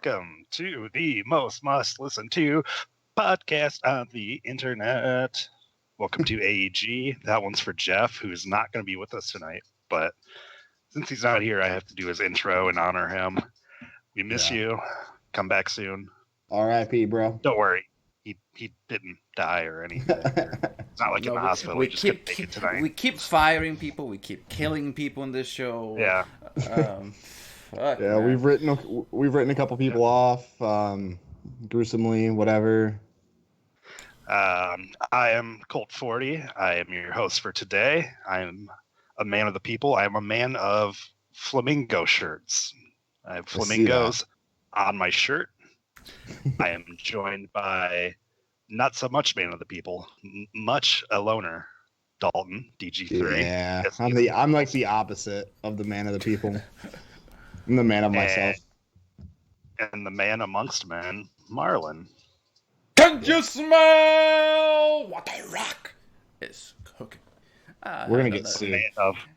welcome to the most must listen to podcast on the internet. Welcome to AEG. That one's for Jeff, who's not going to be with us tonight. But since he's not here, I have to do his intro and honor him. We miss you. Come back soon. R.I.P., bro. Don't worry. He didn't die or anything. It's not like in the hospital. We just couldn't make it tonight. We keep firing people. We keep killing people in this show. Yeah. We've written a couple people off, gruesomely, whatever. I am Colt 40. I am your host for today. I am a man of the people. I am a man of flamingo shirts. I have flamingos on my shirt. I am joined by not so much man of the people, much a loner, Dalton, DG3. Yeah, I'm like the opposite of the man of the people. I'm the man of myself. And the man amongst men, Marlon. Can you smell what the rock is cooking? We're gonna get sued.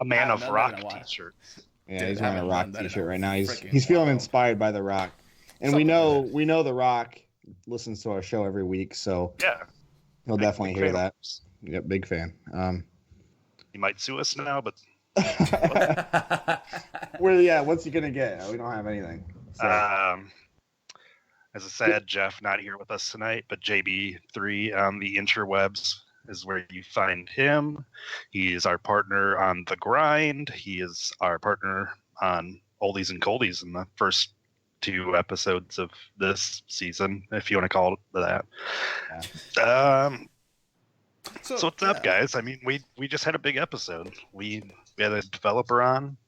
A man of rock t-shirts. Yeah, he's wearing a rock t-shirt right now. He's feeling inspired by the rock. And we know the Rock listens to our show every week, so yeah, he'll definitely hear that. Yep, big fan. He might sue us now, but what's he gonna get? We don't have anything. So. As I said, Jeff not here with us tonight, but JB3 on the interwebs is where you find him. He is our partner on The Grind. He is our partner on Oldies and Coldies in the first 2 episodes of this season, if you want to call it that. Yeah. So what's up, guys? I mean, we just had a big episode. We had a developer on.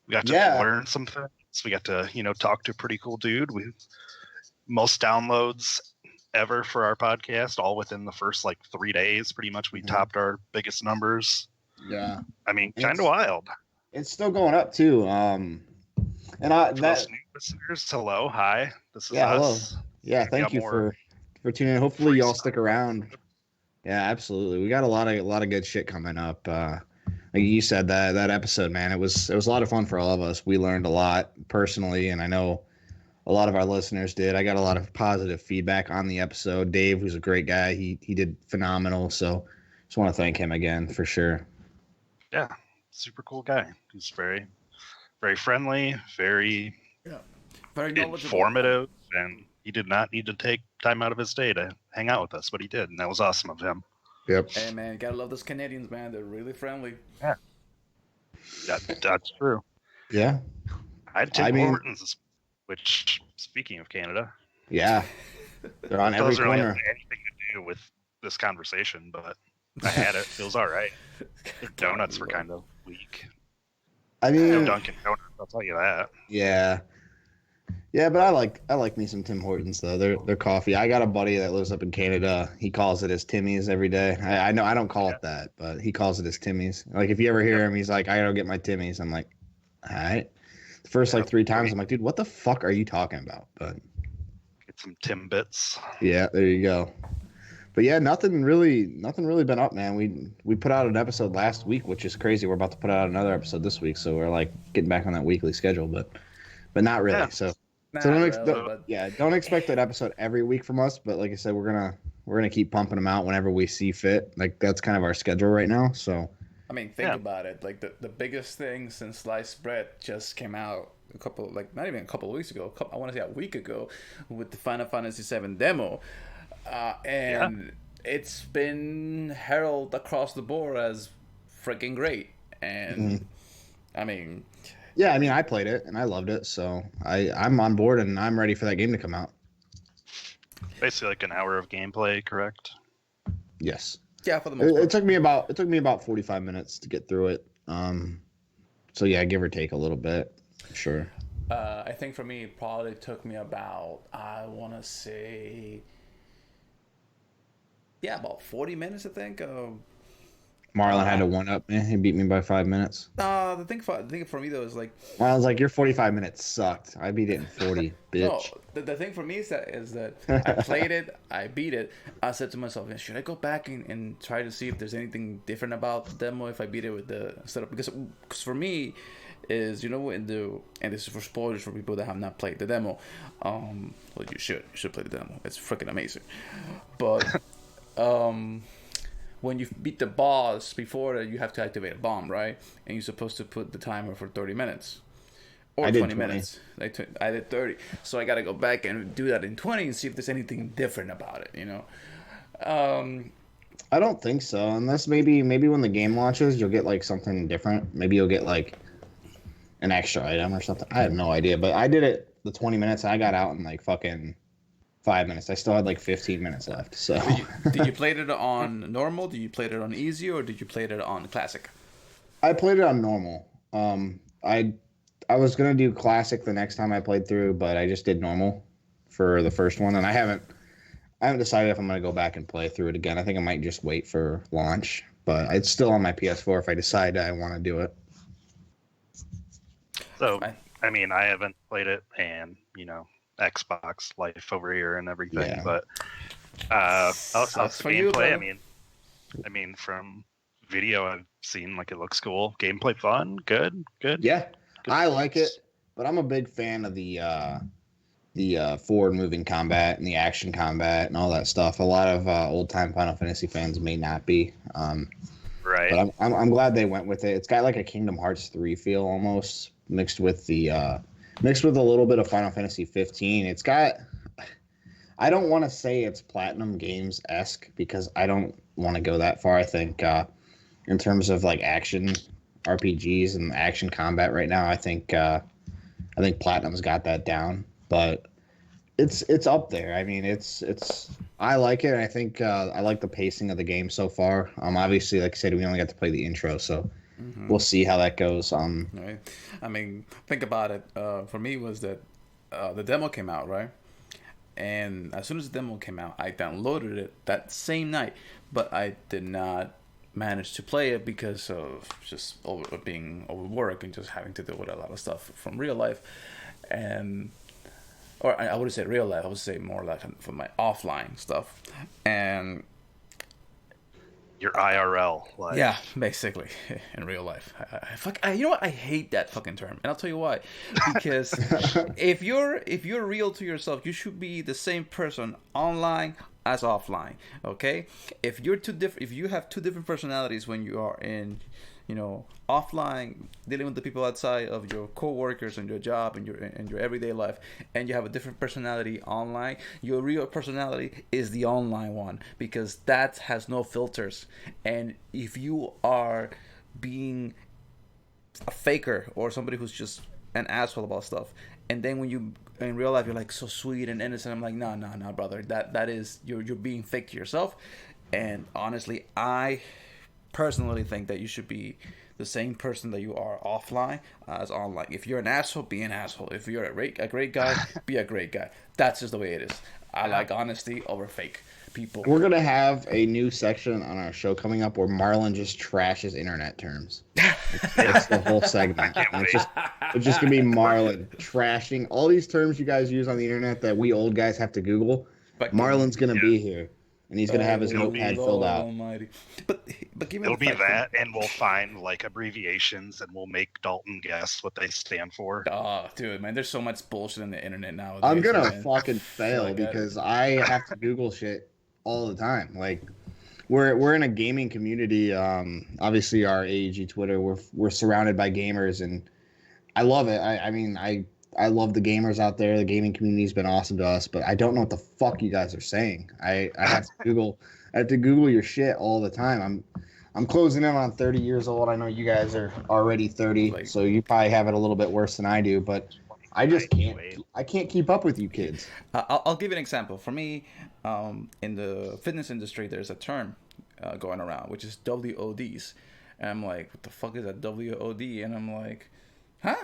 We got to learn some things. We got to, talk to a pretty cool dude. We most downloads ever for our podcast, all within the first 3 days. Pretty much, we topped our biggest numbers. Yeah, I mean, kind of wild. It's still going up too. And those new listeners, hello, hi. This is us. Hello. Yeah, thank you for tuning in. Hopefully, y'all stick around. Yeah, absolutely. We got a lot of good shit coming up. Like you said, that episode, man, it was a lot of fun for all of us. We learned a lot personally, and I know a lot of our listeners did. I got a lot of positive feedback on the episode. Dave, who's a great guy, he did phenomenal. So just want to thank him again for sure. Yeah, super cool guy. He's very, very friendly, very informative, and he did not need to take time out of his day to hang out with us, but he did, and that was awesome of him. Yep. Hey man, gotta love those Canadians, man. They're really friendly. Yeah, that's true. Yeah, I had Tim Hortons, which, speaking of Canada, yeah, they're on every corner. Doesn't really have anything to do with this conversation, but I had it. It was all right. Their donuts were kind of weak. I mean, no Dunkin' Donuts, I'll tell you that. Yeah, but I like me some Tim Hortons though. Their coffee. I got a buddy that lives up in Canada. He calls it his Timmy's every day. I know I don't call it that, but he calls it his Timmy's. Like if you ever hear him, he's like, I gotta get my Timmy's. I'm like, all right. The first 3 times, I'm like, dude, what the fuck are you talking about? But get some Timbits. Yeah, there you go. But yeah, nothing really been up, man. We put out an episode last week, which is crazy. We're about to put out another episode this week, so we're getting back on that weekly schedule, but not really. Yeah. So don't expect that episode every week from us. But like I said, we're gonna keep pumping them out whenever we see fit. That's kind of our schedule right now. So I mean, think about it. The biggest thing since sliced bread just came out not even a couple of weeks ago. I want to say a week ago with the Final Fantasy VII demo. And it's been heralded across the board as freaking great. And I mean, I played it and I loved it, so I'm on board and I'm ready for that game to come out. Basically, an hour of gameplay, correct? Yes. Yeah, for the most part. It took me about 45 minutes to get through it. So yeah, give or take a little bit, sure. I think for me, it probably took me about, I want to say, about 40 minutes, I think. Marlon had to one-up me. He beat me by 5 minutes. The thing for me, though, is Marlon's like, your 45 minutes sucked. I beat it in 40, bitch. No, the thing for me is that I played it, I beat it. I said to myself, should I go back and try to see if there's anything different about the demo if I beat it with the setup? Because for me, is, you know, and this is for spoilers for people that have not played the demo. Well, you should play the demo. It's freaking amazing. But when you beat the boss, before that you have to activate a bomb, right? And you're supposed to put the timer for 30 minutes. Or 20 minutes. I did 30. So I got to go back and do that in 20 and see if there's anything different about it, you know? I don't think so. Unless maybe when the game launches, you'll get, like, something different. Maybe you'll get, like, an extra item or something. I have no idea. But I did it the 20 minutes. And I got out in, like, fucking 5 minutes. I still had, like, 15 minutes left. So Did you play it on normal? Did you play it on easy? Or did you play it on classic? I played it on normal. I was going to do classic the next time I played through, but I just did normal for the first one. And I haven't decided if I'm going to go back and play through it again. I think I might just wait for launch, but it's still on my PS4 if I decide I want to do it. So, I mean, I haven't played it, and, you know, Xbox life over here and everything, but how's the gameplay? I mean, from video I've seen, like, it looks cool. Gameplay fun? Good? Yeah. I like it, but I'm a big fan of the forward-moving combat and the action combat and all that stuff. A lot of old-time Final Fantasy fans may not be. Right. But I'm glad they went with it. It's got like a Kingdom Hearts 3 feel almost, mixed with a little bit of Final Fantasy 15. It's got. I don't want to say it's Platinum Games-esque because I don't want to go that far. I think in terms of like action RPGs and action combat right now, I think Platinum's got that down, but it's up there. I mean, I like it. I think I like the pacing of the game so far. Obviously, like I said, we only got to play the intro, so we'll see how that goes. Right. I mean, think about it. For me, was that the demo came out, right? And as soon as the demo came out, I downloaded it that same night, but I did not managed to play it because of just being overworked and just having to deal with a lot of stuff from real life, or I wouldn't say real life. I would say more like from my offline stuff, and your IRL life. Yeah, basically in real life. You know what? I hate that fucking term, and I'll tell you why. Because if you're real to yourself, you should be the same person online as offline. Okay? If you have two different personalities when you are in, offline, dealing with the people outside of your co-workers and your job and your everyday life, and you have a different personality online, your real personality is the online one, because that has no filters. And if you are being a faker or somebody who's just an asshole about stuff, and then when you in real life you're like so sweet and innocent, I'm like, no, brother, that is you're being fake to yourself. And honestly, I personally think that you should be the same person that you are offline as online. If you're an asshole, be an asshole. If you're a great guy, be a great guy. That's just the way it is. I like honesty over fake people. We're gonna have a new section on our show coming up where Marlon just trashes internet terms. It's the whole segment. It's just gonna be Marlon trashing all these terms you guys use on the internet that we old guys have to Google. Marlon's gonna be here. And he's gonna have his notepad filled out. Almighty. But given it'll be that, and we'll find like abbreviations, and we'll make Dalton guess what they stand for. Oh, dude, man, there's so much bullshit in the internet nowadays. I'm gonna fucking fail because I have to Google shit all the time. Like, we're in a gaming community. Obviously, our AEG Twitter, we're surrounded by gamers, and I love it. I love the gamers out there. The gaming community's been awesome to us, but I don't know what the fuck you guys are saying. I have to Google. I have to Google your shit all the time. I'm closing in on 30 years old. I know you guys are already 30, so you probably have it a little bit worse than I do. But I just can't. I can't keep up with you kids. I'll give you an example. For me, in the fitness industry, there's a term going around which is WODs, and I'm like, what the fuck is that WOD? And I'm like, huh?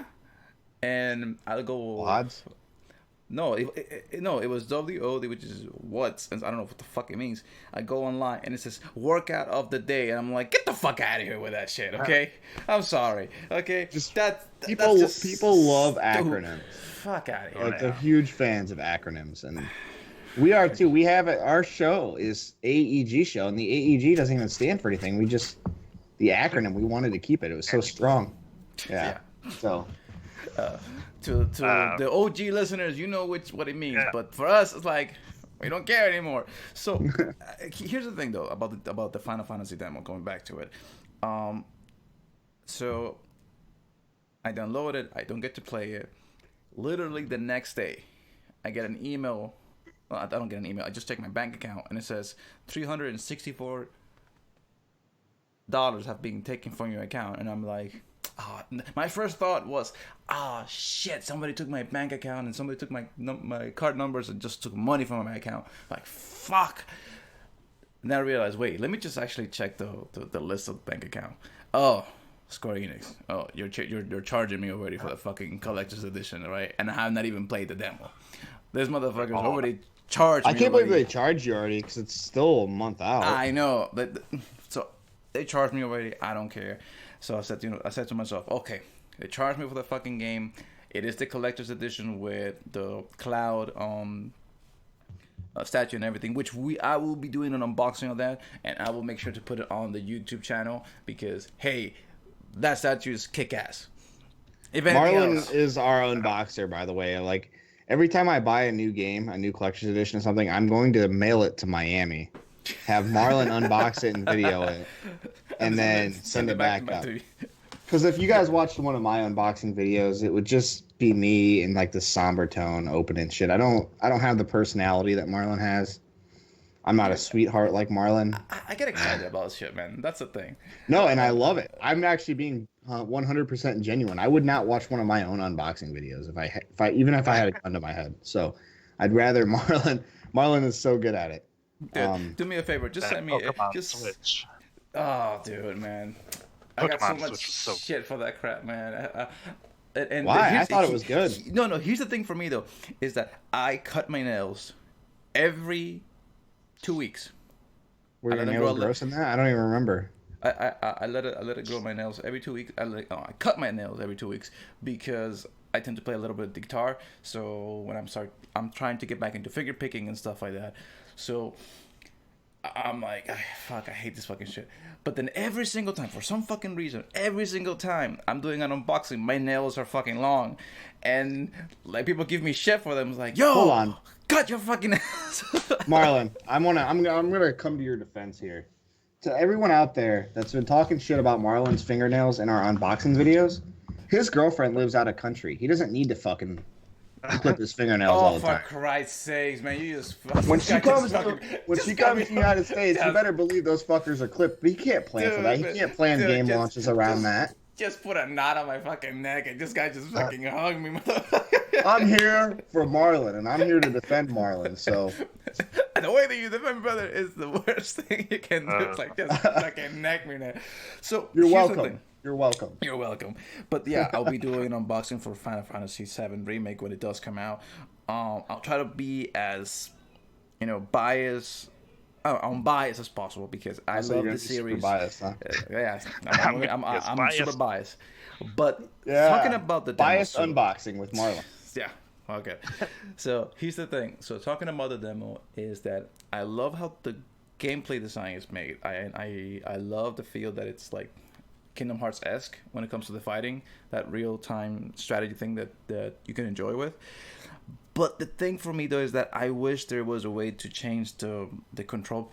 And I'll go. Wads? No, it was WOD, which is what? I don't know what the fuck it means. I go online and it says workout of the day, and I'm like, get the fuck out of here with that shit, okay? I'm sorry, okay? People love acronyms. Fuck out of here. Like, they're huge fans of acronyms, and we are too. We have our show is AEG show, and the AEG doesn't even stand for anything. The acronym, we wanted to keep it. It was so strong. Yeah. So. To the OG listeners, you know what it means, but for us, it's like we don't care anymore. So here's the thing, though, about the Final Fantasy demo. Going back to it, so I download it. I don't get to play it. Literally the next day, I get an email. Well, I don't get an email. I just check my bank account, and it says $364 have been taken from your account, and I'm like. Oh, my first thought was, shit, somebody took my bank account and somebody took my card numbers and just took money from my account. Like, fuck. And then I realized, wait, let me just actually check the list of the bank account. Oh, Square Enix. Oh, you're charging me already for the fucking collector's edition, right? And I have not even played the demo. This motherfucker's already charged me. I can't believe they charged you already because it's still a month out. I know. So they charged me already. I don't care. So I said to myself, okay, they charged me for the fucking game. It is the collector's edition with the Cloud statue and everything, which I will be doing an unboxing of that, and I will make sure to put it on the YouTube channel because, hey, that statue is kick-ass. Marlon is our unboxer, by the way. Like, every time I buy a new game, a new collector's edition or something, I'm going to mail it to Miami, have Marlon unbox it and video it. And then send it back up. Because if you guys watched one of my unboxing videos, it would just be me in like the somber tone, opening shit. I don't have the personality that Marlon has. I'm not a sweetheart like Marlon. I get excited about shit, man. That's the thing. No, and I love it. I'm actually being 100% genuine. I would not watch one of my own unboxing videos even if I had a gun to my head. So I'd rather Marlon. Marlon is so good at it. Dude, do me a favor. Just send me Switch. Oh, dude, man. I got so much shit for that crap, man. And why? I thought it was good. No. Here's the thing for me, though, is that I cut my nails every 2 weeks. Were your nails gross in that? I don't even remember. I let it grow my nails every 2 weeks. I cut my nails every 2 weeks because I tend to play a little bit of the guitar. So when I'm trying to get back into finger picking and stuff like that. So I'm like, fuck, I hate this fucking shit. But then every single time, for some fucking reason, every single time I'm doing an unboxing, my nails are fucking long. And like people give me shit for them. It's like, yo, hold on, cut your fucking nails. Marlon, I'm gonna come to your defense here. To everyone out there that's been talking shit about Marlon's fingernails in our unboxing videos, his girlfriend lives out of country. He doesn't need to fucking clip his fingernails all the time. Oh, for Christ's sakes, man! You just when she comes to the United States, you better believe those fuckers are clipped. But he can't plan for that. He can't plan game launches around that. Just put a knot on my fucking neck, and this guy just fucking hung me, motherfucker. I'm here for Marlon, and I'm here to defend Marlon. So the way that you defend brother is the worst thing you can do. It's like just fucking neck me now. So you're welcome. You're welcome. You're welcome. But yeah, I'll be doing an unboxing for Final Fantasy VII Remake when it does come out. I'll try to be as, unbiased as possible because I love the series. Super biased, huh? Yeah, I'm super biased. But talking about the biased unboxing with Marlon. Yeah. Okay. So here's the thing. So talking about the demo is that I love how the gameplay design is made. I love the feel that it's like Kingdom Hearts-esque when it comes to the fighting, that real-time strategy thing that you can enjoy with. But the thing for me, though, is that I wish there was a way to change the control,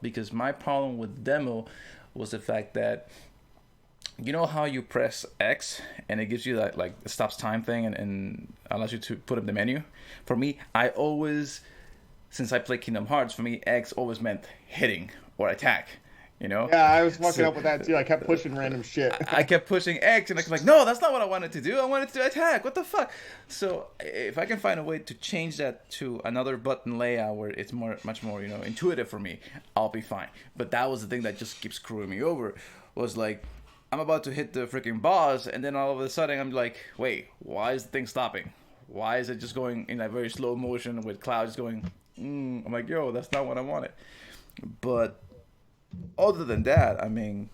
because my problem with the demo was the fact that, you know how you press X and it gives you that, like, it stops time thing and allows you to put up the menu? For me, since I play Kingdom Hearts, for me, X always meant hitting or attack. Yeah, I was fucking up with that too. I kept pushing random shit. I kept pushing X, and I was like, no, that's not what I wanted to do. I wanted to attack. What the fuck? So if I can find a way to change that to another button layout where it's much more, intuitive for me, I'll be fine. But that was the thing that just keeps screwing me over. Was like, I'm about to hit the freaking boss, and then all of a sudden I'm like, wait, why is the thing stopping? Why is it just going in that very slow motion with clouds going? I'm like, yo, that's not what I wanted. But other than that, I mean,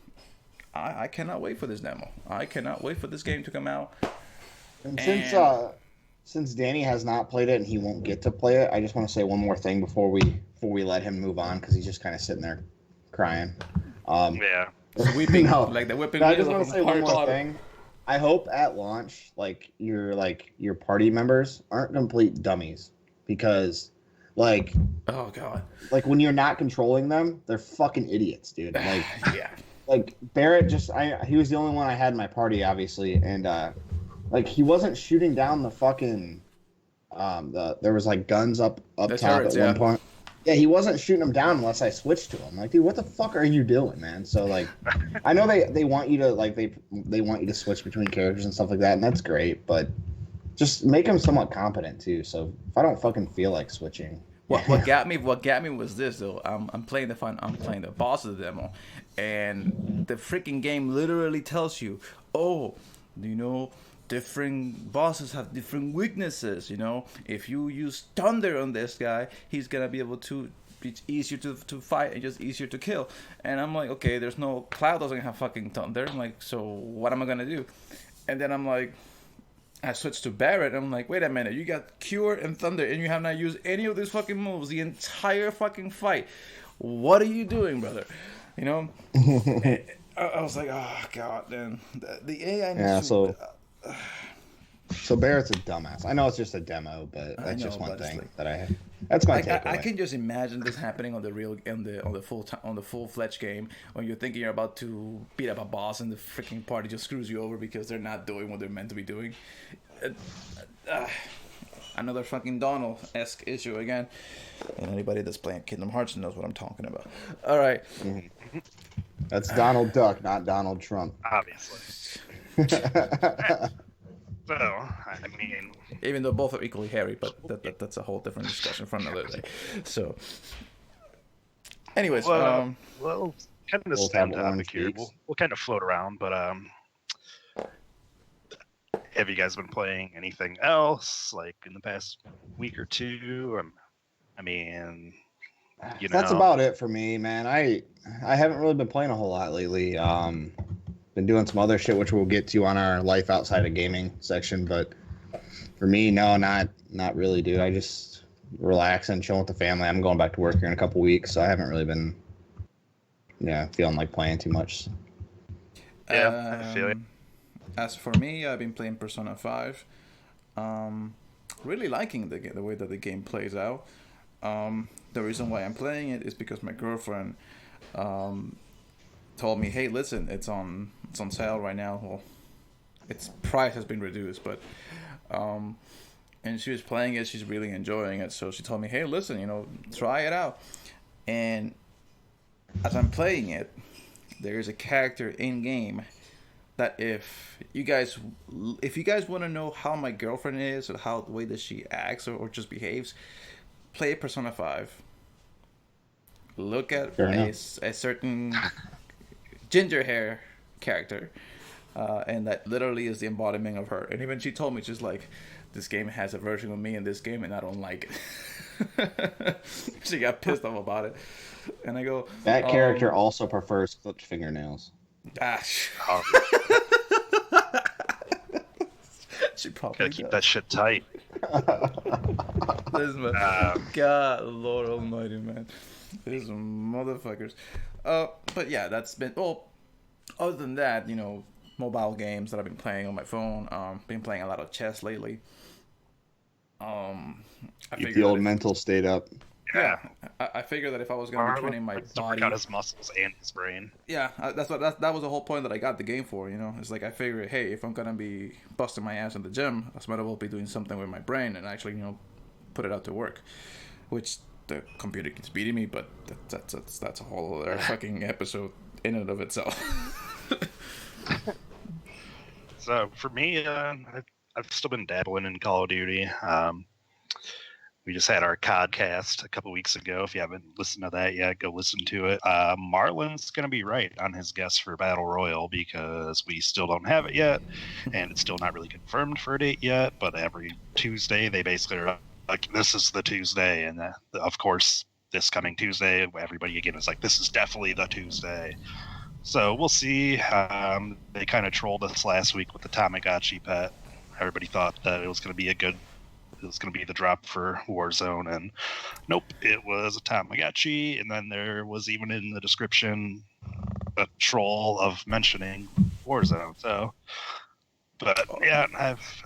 I cannot wait for this demo. I cannot wait for this game to come out. And since Danny has not played it and he won't get to play it, I just want to say one more thing before we let him move on because he's just kind of sitting there crying. Yeah. Weeping, like the whipping. I just want to say one more thing. I hope at launch, like your party members aren't complete dummies, because like Oh god. like when you're not controlling them, they're fucking idiots, dude. Yeah. Like Barrett he was the only one I had in my party, obviously, and like he wasn't shooting down the fucking there was like guns up The top turrets, at one point. Yeah, he wasn't shooting them down unless I switched to him. Like, dude, what the fuck are you doing, man? So like, I know they want you to like they want you to switch between characters and stuff like that, and that's great, but just make them somewhat competent too. So if I don't fucking feel like switching, What got me was this though. I'm playing the boss of the demo, and the freaking game literally tells you, oh, you know, different bosses have different weaknesses. You know, if you use thunder on this guy, he's gonna be able to. It's easier to fight and just easier to kill. And I'm like, okay, there's no Cloud doesn't have fucking thunder. I'm like, so what am I gonna do? And then I'm like, I switched to Barrett. I'm like, wait a minute, you got Cure and Thunder, and you have not used any of these fucking moves the entire fucking fight. What are you doing, brother? You know? I was like, oh god, man. The AI. Yeah. So Barrett's a dumbass. I know it's just a demo, but that's just one thing that I have. That's my takeaway. I can just imagine this happening on the full-fledged game when you're thinking you're about to beat up a boss and the freaking party just screws you over because they're not doing what they're meant to be doing. Another fucking Donald-esque issue again. And anybody that's playing Kingdom Hearts knows what I'm talking about. All right. Mm-hmm. That's Donald Duck, not Donald Trump. Obviously. So, I mean... Even though both are equally hairy, but that's a whole different discussion for another day. So... Anyways, well, kind of stay on topic here. We'll kind of float around, but have you guys been playing anything else, like, in the past week or two? I mean... That's about it for me, man. I haven't really been playing a whole lot lately. Been doing some other shit, which we'll get to on our life outside of gaming section. But for me, no, not really, dude. I just relax and chill with the family. I'm going back to work here in a couple weeks, so I haven't really been, feeling like playing too much. Yeah, I feel it. As for me, I've been playing Persona 5. Really liking the way that the game plays out. The reason why I'm playing it is because my girlfriend told me, hey, listen, it's on sale right now. Well, its price has been reduced, but and she was playing it, she's really enjoying it, so she told me, hey, listen, try it out. And as I'm playing it, there's a character in game that if you guys want to know how my girlfriend is, or how the way that she acts or just behaves, play Persona 5. Look at a certain ginger hair character, and that literally is the embodiment of her. And even she told me, she's like, this game has a version of me in this game and I don't like it. She got pissed off about it. And I go, that character also prefers clipped fingernails. She probably gotta keep that shit tight. God, Lord Almighty, man, these motherfuckers. But yeah, that's been. Well, other than that, mobile games that I've been playing on my phone. Been playing a lot of chess lately. Keep the old mental state up. Yeah, I figured that if I was going to be training my body, out his muscles and his brain. Yeah, that was the whole point that I got the game for. It's like I figured, hey, if I'm gonna be busting my ass in the gym, I might as well be doing something with my brain and actually, put it out to work. Which the computer keeps beating me, but that's a whole other fucking episode in and of itself. So for me, I've still been dabbling in Call of Duty. We just had our podcast a couple weeks ago. If you haven't listened to that yet, go listen to it. Marlon's going to be right on his guess for Battle Royale because we still don't have it yet, and it's still not really confirmed for a date yet. But every Tuesday, they basically are like, this is the Tuesday. And of course, this coming Tuesday, everybody again is like, this is definitely the Tuesday. So we'll see. They kind of trolled us last week with the Tamagotchi pet. Everybody thought that it was going to be the drop for Warzone, and nope, it was a Tamagotchi. And then there was even in the description a troll of mentioning Warzone. So But yeah,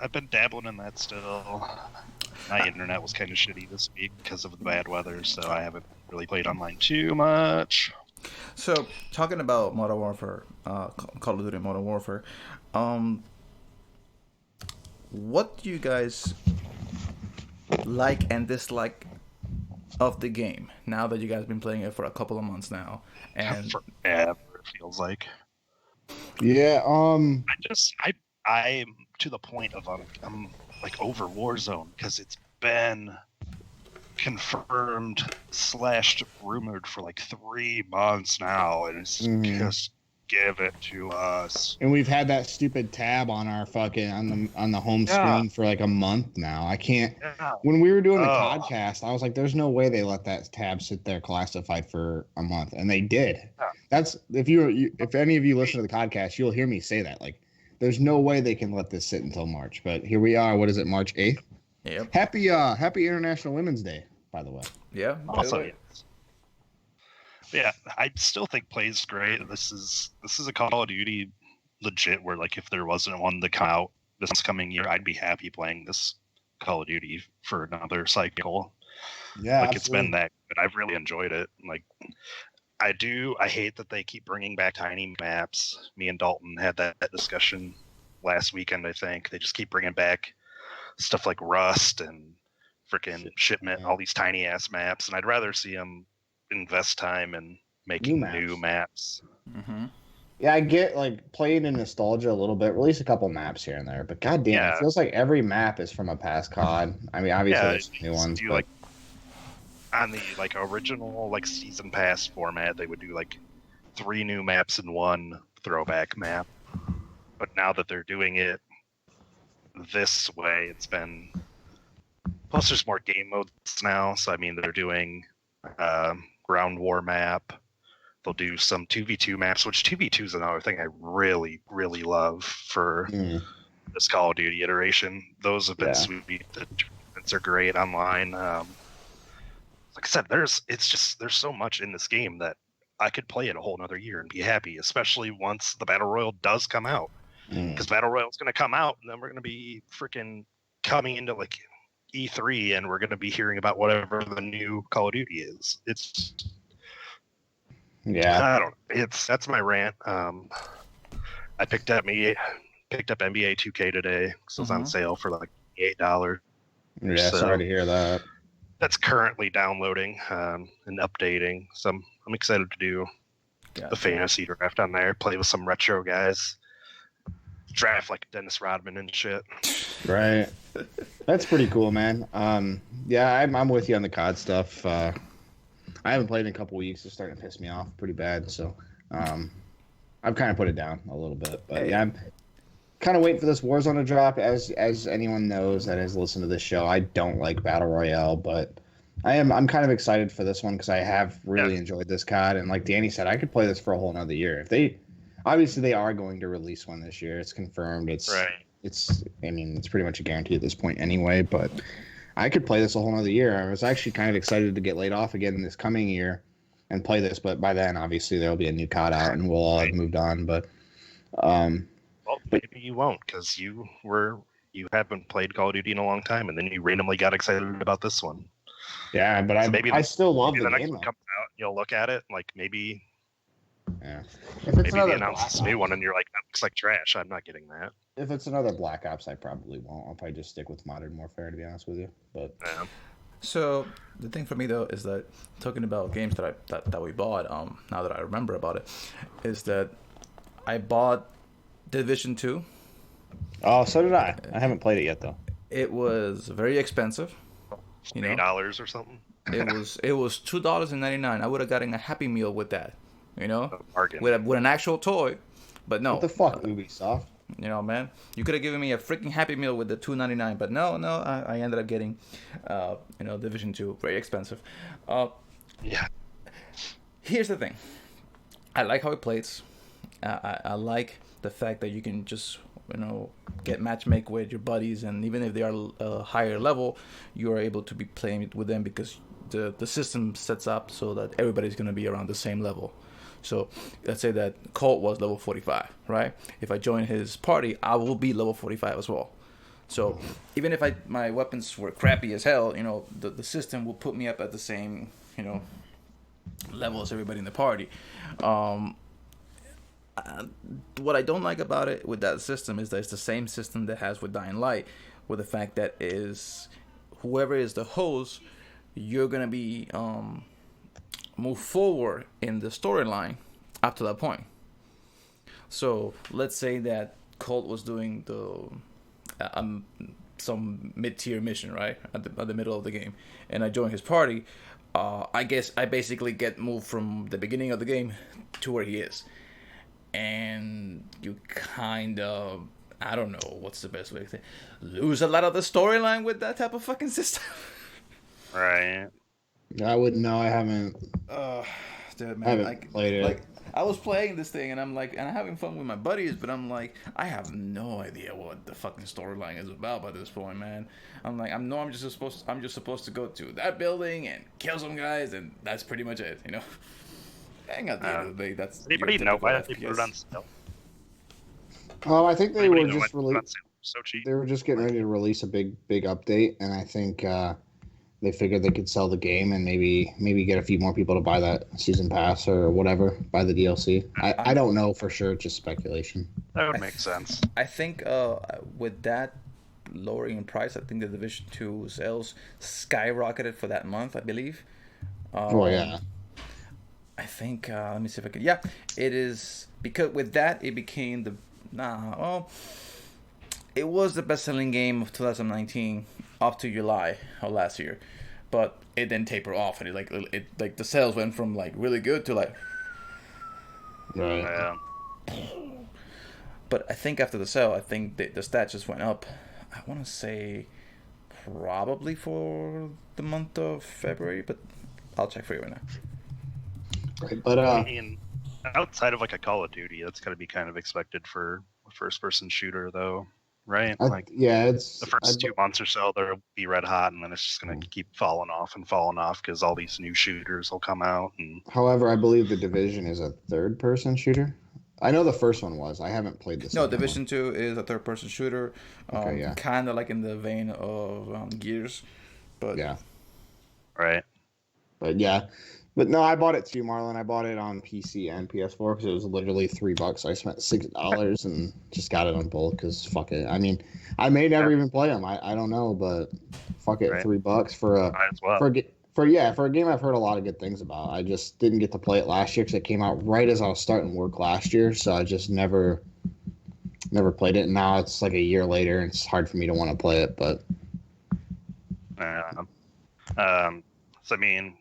I've been dabbling in that still. My internet was kind of shitty this week because of the bad weather, so I haven't really played online too much. So, talking about Modern Warfare, Call of Duty Modern Warfare, what do you guys like and dislike of the game now that you guys been playing it for a couple of months now? And Forever, it feels like. Yeah. I'm to the point of I'm like over Warzone because it's been confirmed / rumored for like 3 months now, and it's just give it to us. And we've had that stupid tab on our fucking on the home screen for like a month now. I can't. Yeah. When we were doing the podcast, I was like, "There's no way they let that tab sit there classified for a month," and they did. Yeah. That's if any of you listen to the podcast, you'll hear me say that. Like, there's no way they can let this sit until March. But here we are. What is it? March 8th. Yep. Happy International Women's Day, by the way. Yeah. Also, yes. Yeah, I still think play's great. This is a Call of Duty legit where like if there wasn't one to come out this coming year, I'd be happy playing this Call of Duty for another cycle. Yeah, like absolutely. It's been that good. I've really enjoyed it. Like I hate that they keep bringing back tiny maps. Me and Dalton had that discussion last weekend. I think they just keep bringing back stuff like Rust and freaking Shipment, all these tiny ass maps, and I'd rather see them invest time in making new maps. Mm-hmm. Yeah, I get like playing in nostalgia a little bit, release a couple maps here and there, but goddamn, it feels like every map is from a past COD. I mean, obviously there's new ones, but like on the like original like season pass format, they would do like 3 new maps in one throwback map. But now that they're doing it this way, it's been plus there's more game modes now. So I mean, they're doing ground war map. They'll do some 2v2 maps, which 2v2 is another thing I really, really love for this Call of Duty iteration. Those have been sweet. The tournaments are great online. Like I said, there's so much in this game that I could play it a whole another year and be happy, especially once the Battle Royale does come out. Because Battle Royale is going to come out, and then we're going to be freaking coming into like E3, and we're going to be hearing about whatever the new Call of Duty is. It's I don't know. That's my rant. I picked up NBA 2K today, so it's on sale for like $8. Yeah, so, sorry to hear that. That's currently downloading and updating. So I'm excited to do the fantasy draft on there. Play with some retro guys. Draft like Dennis Rodman and shit. Right. That's pretty cool, man. Yeah, I'm with you on the COD stuff. I haven't played in a couple weeks. It's starting to piss me off pretty bad. So I've kind of put it down a little bit. But yeah, I'm kind of waiting for this Warzone to drop. As anyone knows that has listened to this show, I don't like Battle Royale, but I'm kind of excited for this one because I have really enjoyed this COD. And like Danny said, I could play this for a whole nother year. If they obviously they are going to release one this year. It's confirmed. It's pretty much a guarantee at this point anyway, but I could play this a whole nother year. I was actually kind of excited to get laid off again this coming year and play this, but by then obviously there'll be a new COD out and we'll all have moved on. But well, maybe you won't because you haven't played Call of Duty in a long time, and then you randomly got excited about this one. Yeah, but I still love the next game. One comes out, you'll look at it like maybe. Yeah. Maybe they announce this new one and you're like, that looks like trash. I'm not getting that. If it's another Black Ops, I probably won't. I'll probably just stick with Modern Warfare, to be honest with you. But So the thing for me though is that talking about games that we bought, now that I remember about it, is that I bought Division 2. Oh, so did I. I haven't played it yet though. It was very expensive. $8 or something. It was $2.99. I would have gotten a Happy Meal with that. Bargain. With an actual toy, but no. What the fuck, Ubisoft? Man, you could have given me a freaking Happy Meal with the $2.99, but no, I ended up getting, Division 2, very expensive. Yeah. Here's the thing, I like how it plays. I like the fact that you can just get matchmake with your buddies, and even if they are a higher level, you are able to be playing it with them because the system sets up so that everybody's gonna be around the same level. So let's say that Colt was level 45, right? If I join his party, I will be level 45 as well. So even if my weapons were crappy as hell, the system will put me up at the same, level as everybody in the party. What I don't like about it with that system is that it's the same system that has with Dying Light, with the fact that is whoever is the host, you're gonna be move forward in the storyline up to that point. So let's say that Colt was doing the some mid-tier mission, right, at the middle of the game, and I join his party. I guess I basically get moved from the beginning of the game to where he is, and you kind of, I don't know what's the best way to say, lose a lot of the storyline with that type of fucking system. Right. I wouldn't know. I haven't. Dude, man, I haven't played it. Like, I was playing this thing and I'm having fun with my buddies, but I'm like, I have no idea what the fucking storyline is about by this point, man. I'm just supposed to go to that building and kill some guys, and that's pretty much it, Hang at the end of the day, that's. Anybody know why they put it on sale? I think they were just so cheap. They were just getting ready to release a big update, and I think they figured they could sell the game and maybe get a few more people to buy that season pass or whatever, buy the DLC. I don't know for sure, just speculation. That would make sense. I think with that lowering in price, I think the Division 2 sales skyrocketed for that month, I believe. Oh yeah. I think let me see if I can. Yeah, it is, because with that it became it was the best-selling game of 2019 up to July of last year, but it then tapered off, and it the sales went from like really good to like. Right. Yeah. But I think after the sale, I think the stats just went up. I want to say probably for the month of February, but I'll check for you right now. Right, but I mean, outside of like a Call of Duty, that's got to be kind of expected for a first-person shooter, though, right? it's the first 2 months or so, they'll be red hot, and then it's just going to keep falling off because all these new shooters will come out. And however, I believe the Division is a third-person shooter. I know the first one was. I haven't played this. No, Division 2 is a third-person shooter, yeah. kind of like in the vein of Gears, but yeah, right. But yeah. But no, I bought it too, Marlon. I bought it on PC and PS4 because it was literally $3. I spent $6 and just got it on both because fuck it. I mean, I may never even play them. I don't know, but fuck it, right. $3 for a game I've heard a lot of good things about. I just didn't get to play it last year because it came out right as I was starting work last year, so I just never played it. And now it's like a year later, and it's hard for me to want to play it. But so I mean,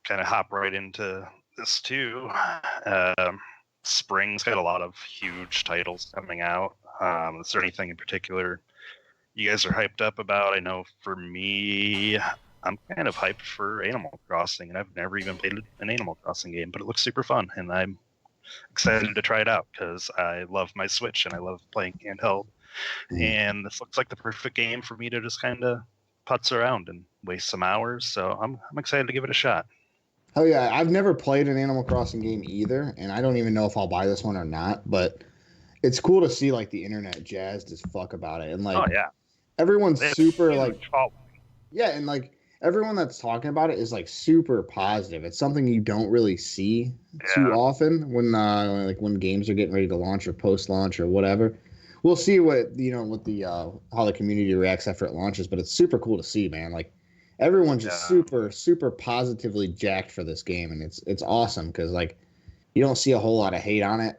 kind of hop right into this too. Spring's got a lot of huge titles coming out. Is there anything in particular you guys are hyped up about? I know for me, I'm kind of hyped for Animal Crossing, and I've never even played an Animal Crossing game, but it looks super fun, and I'm excited to try it out because I love my Switch and I love playing handheld. And this looks like the perfect game for me to just kind of putz around and waste some hours. So I'm excited to give it a shot. Oh yeah, I've never played an Animal Crossing game either, and I don't even know if I'll buy this one or not. But it's cool to see like the internet jazzed as fuck about it, and like, oh yeah, everyone's super like, yeah, and like everyone that's talking about it is like super positive. It's something you don't really see too often when games are getting ready to launch or post-launch or whatever. We'll see what how the community reacts after it launches, but it's super cool to see, man. Like everyone's just super positively jacked for this game, and it's awesome because like you don't see a whole lot of hate on it.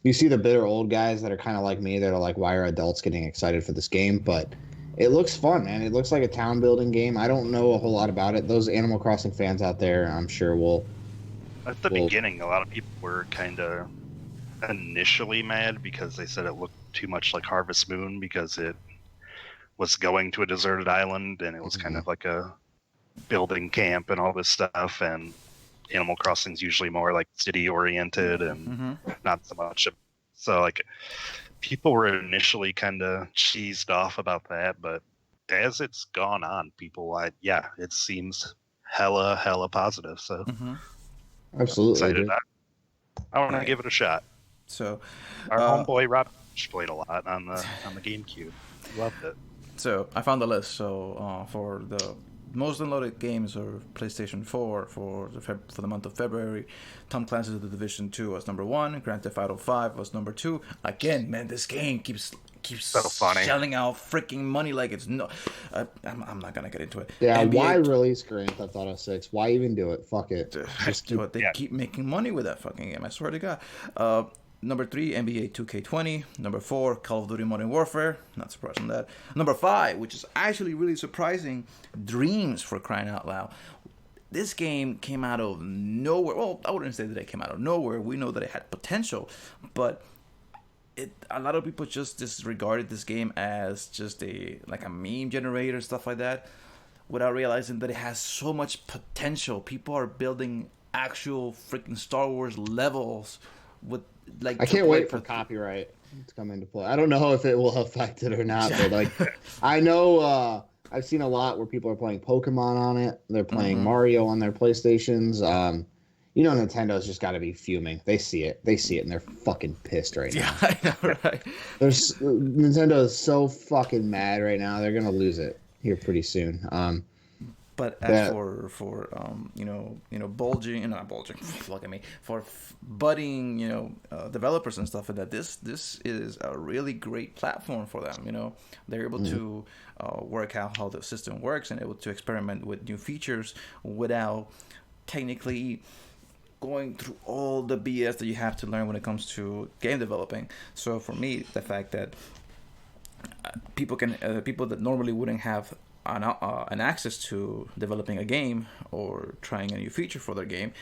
You see the bitter old guys that are kind of like me that are like, why are adults getting excited for this game? But it looks fun, man. It looks like a town building game. I don't know a whole lot about it. Those Animal Crossing fans out there, I'm sure will. At the beginning, a lot of people were kind of initially mad because they said it looked too much like Harvest Moon because it was going to a deserted island and it was kind of like a building camp and all this stuff, and Animal Crossing's usually more like city oriented and not so much. So like people were initially kind of cheesed off about that, but as it's gone on, people it seems hella positive. So Absolutely, Excited. dude. I want to give it a shot. So, Our homeboy Rob played a lot on the GameCube. Loved it. So I found the list. So for the most downloaded games of PlayStation 4 for the month of February, Tom Clancy's The Division 2 was number 1. Grand Theft Auto 5 was number 2. Again, man, this game keeps so funny. shelling out freaking money like it's no. I'm not gonna get into it. Yeah, why release Grand Theft Auto 6? Why even do it? Fuck it. Just keep making money with that fucking game. I swear to God. Number 3, NBA 2K20. Number 4, Call of Duty Modern Warfare. Not surprised on that. Number 5, which is actually really surprising, Dreams, for crying out loud. This game came out of nowhere. Well, I wouldn't say that it came out of nowhere. We know that it had potential, but a lot of people just disregarded this game as just a meme generator, stuff like that, without realizing that it has so much potential. People are building actual freaking Star Wars levels with I can't wait for copyright to come into play. I don't know if it will affect it or not, but I know I've seen a lot where people are playing Pokemon on it. They're playing Mario on their PlayStations. Nintendo's just got to be fuming. They see it, and they're fucking pissed right now. Yeah, I know, right? Nintendo is so fucking mad right now. They're gonna lose it here pretty soon. But as for bulging, not bulging, look at me, for budding, developers and stuff like that, this is a really great platform for them. They're able to work out how the system works and able to experiment with new features without technically going through all the BS that you have to learn when it comes to game developing. So for me, the fact that people that normally wouldn't have an access to developing a game or trying a new feature for their game,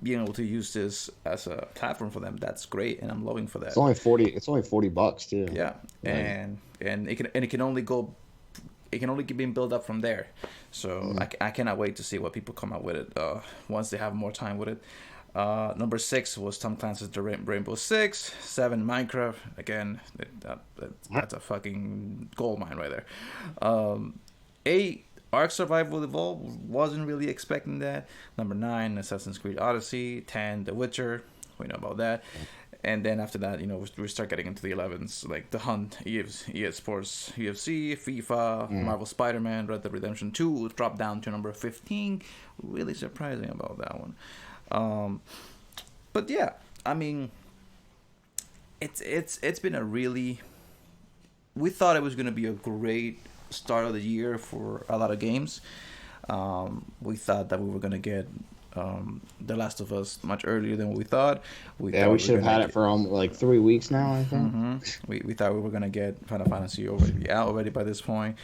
being able to use this as a platform for them, that's great, and I'm loving for that. It's only $40 too. Yeah, and it can only be built up from there. So I cannot wait to see what people come out with it once they have more time with it. Number 6 was Tom Clancy's The Rainbow Six. 7, Minecraft. Again, that's a fucking gold mine right there. 8, Ark Survival Evolved. Wasn't really expecting that. Number 9, Assassin's Creed Odyssey. 10, The Witcher. We know about that. And then after that, we start getting into the 11s, like The Hunt, EA Sports, UFC, FIFA, Marvel Spider-Man, Red Dead Redemption 2 dropped down to number 15. Really surprising about that one. But yeah, I mean, it's been a really. We thought it was going to be a great start of the year for a lot of games. We thought that we were going to get The Last of Us much earlier than we thought. We should have had it for like 3 weeks now, I think. We thought we were going to get Final Fantasy already by this point.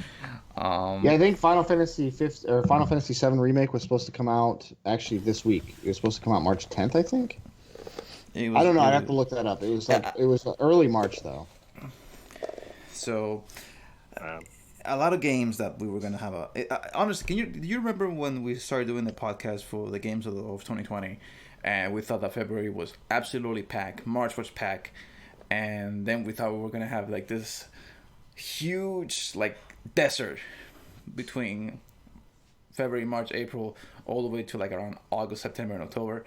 I think Final Fantasy 7 Remake was supposed to come out actually this week. It was supposed to come out March 10th, I think. I don't know. I'd have to look that up. It was it was early March though. So a lot of games that we were going to have honestly, do you remember when we started doing the podcast for the games of 2020, and we thought that February was absolutely packed, March was packed, and then we thought we were going to have like this huge like desert between February, March, April, all the way to like around August, September, and October.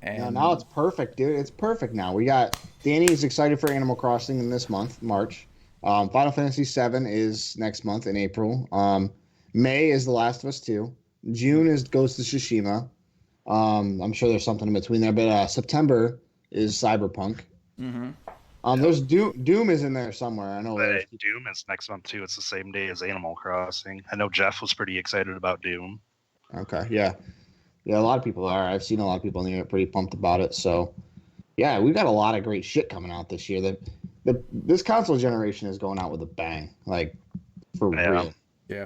And now it's perfect, dude. It's perfect now. We got Danny's excited for Animal Crossing in this month, March. Final Fantasy 7 is next month in April. May is The Last of Us 2. June is Ghost of Tsushima. I'm sure there's something in between there, but September is Cyberpunk. There's Doom is in there somewhere. I know. Doom is next month too. It's the same day as Animal Crossing. I know Jeff was pretty excited about Doom. Okay, yeah. A lot of people are. I've seen a lot of people on the internet pretty pumped about it. So, yeah, we've got a lot of great shit coming out this year. This console generation is going out with a bang, like for real. Yeah.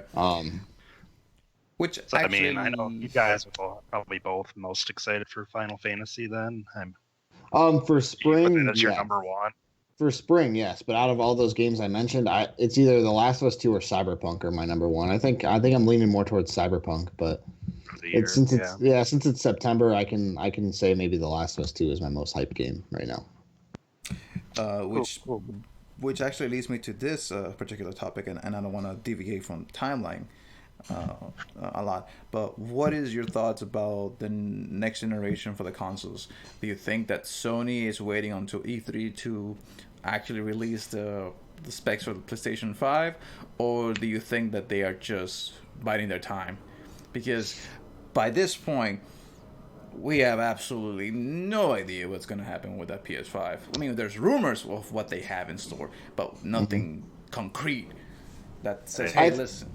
Which so, actually, I know you guys are probably both most excited for Final Fantasy. Then for spring, that's your number one. For spring, yes, but out of all those games I mentioned, it's either The Last of Us 2 or Cyberpunk are my number one. I think I'm leaning more towards Cyberpunk, but since it's September, I can say maybe The Last of Us 2 is my most hyped game right now. Which actually leads me to this particular topic, and I don't want to deviate from timeline. uh, a lot. But what is your thoughts about the next generation for the consoles? Do you think that Sony is waiting until E3 to actually release the specs for the PlayStation 5, or do you think that they are just biding their time? Because by this point, we have absolutely no idea what's going to happen with that PS5. I mean, there's rumors of what they have in store, but nothing concrete that says, "Hey, listen."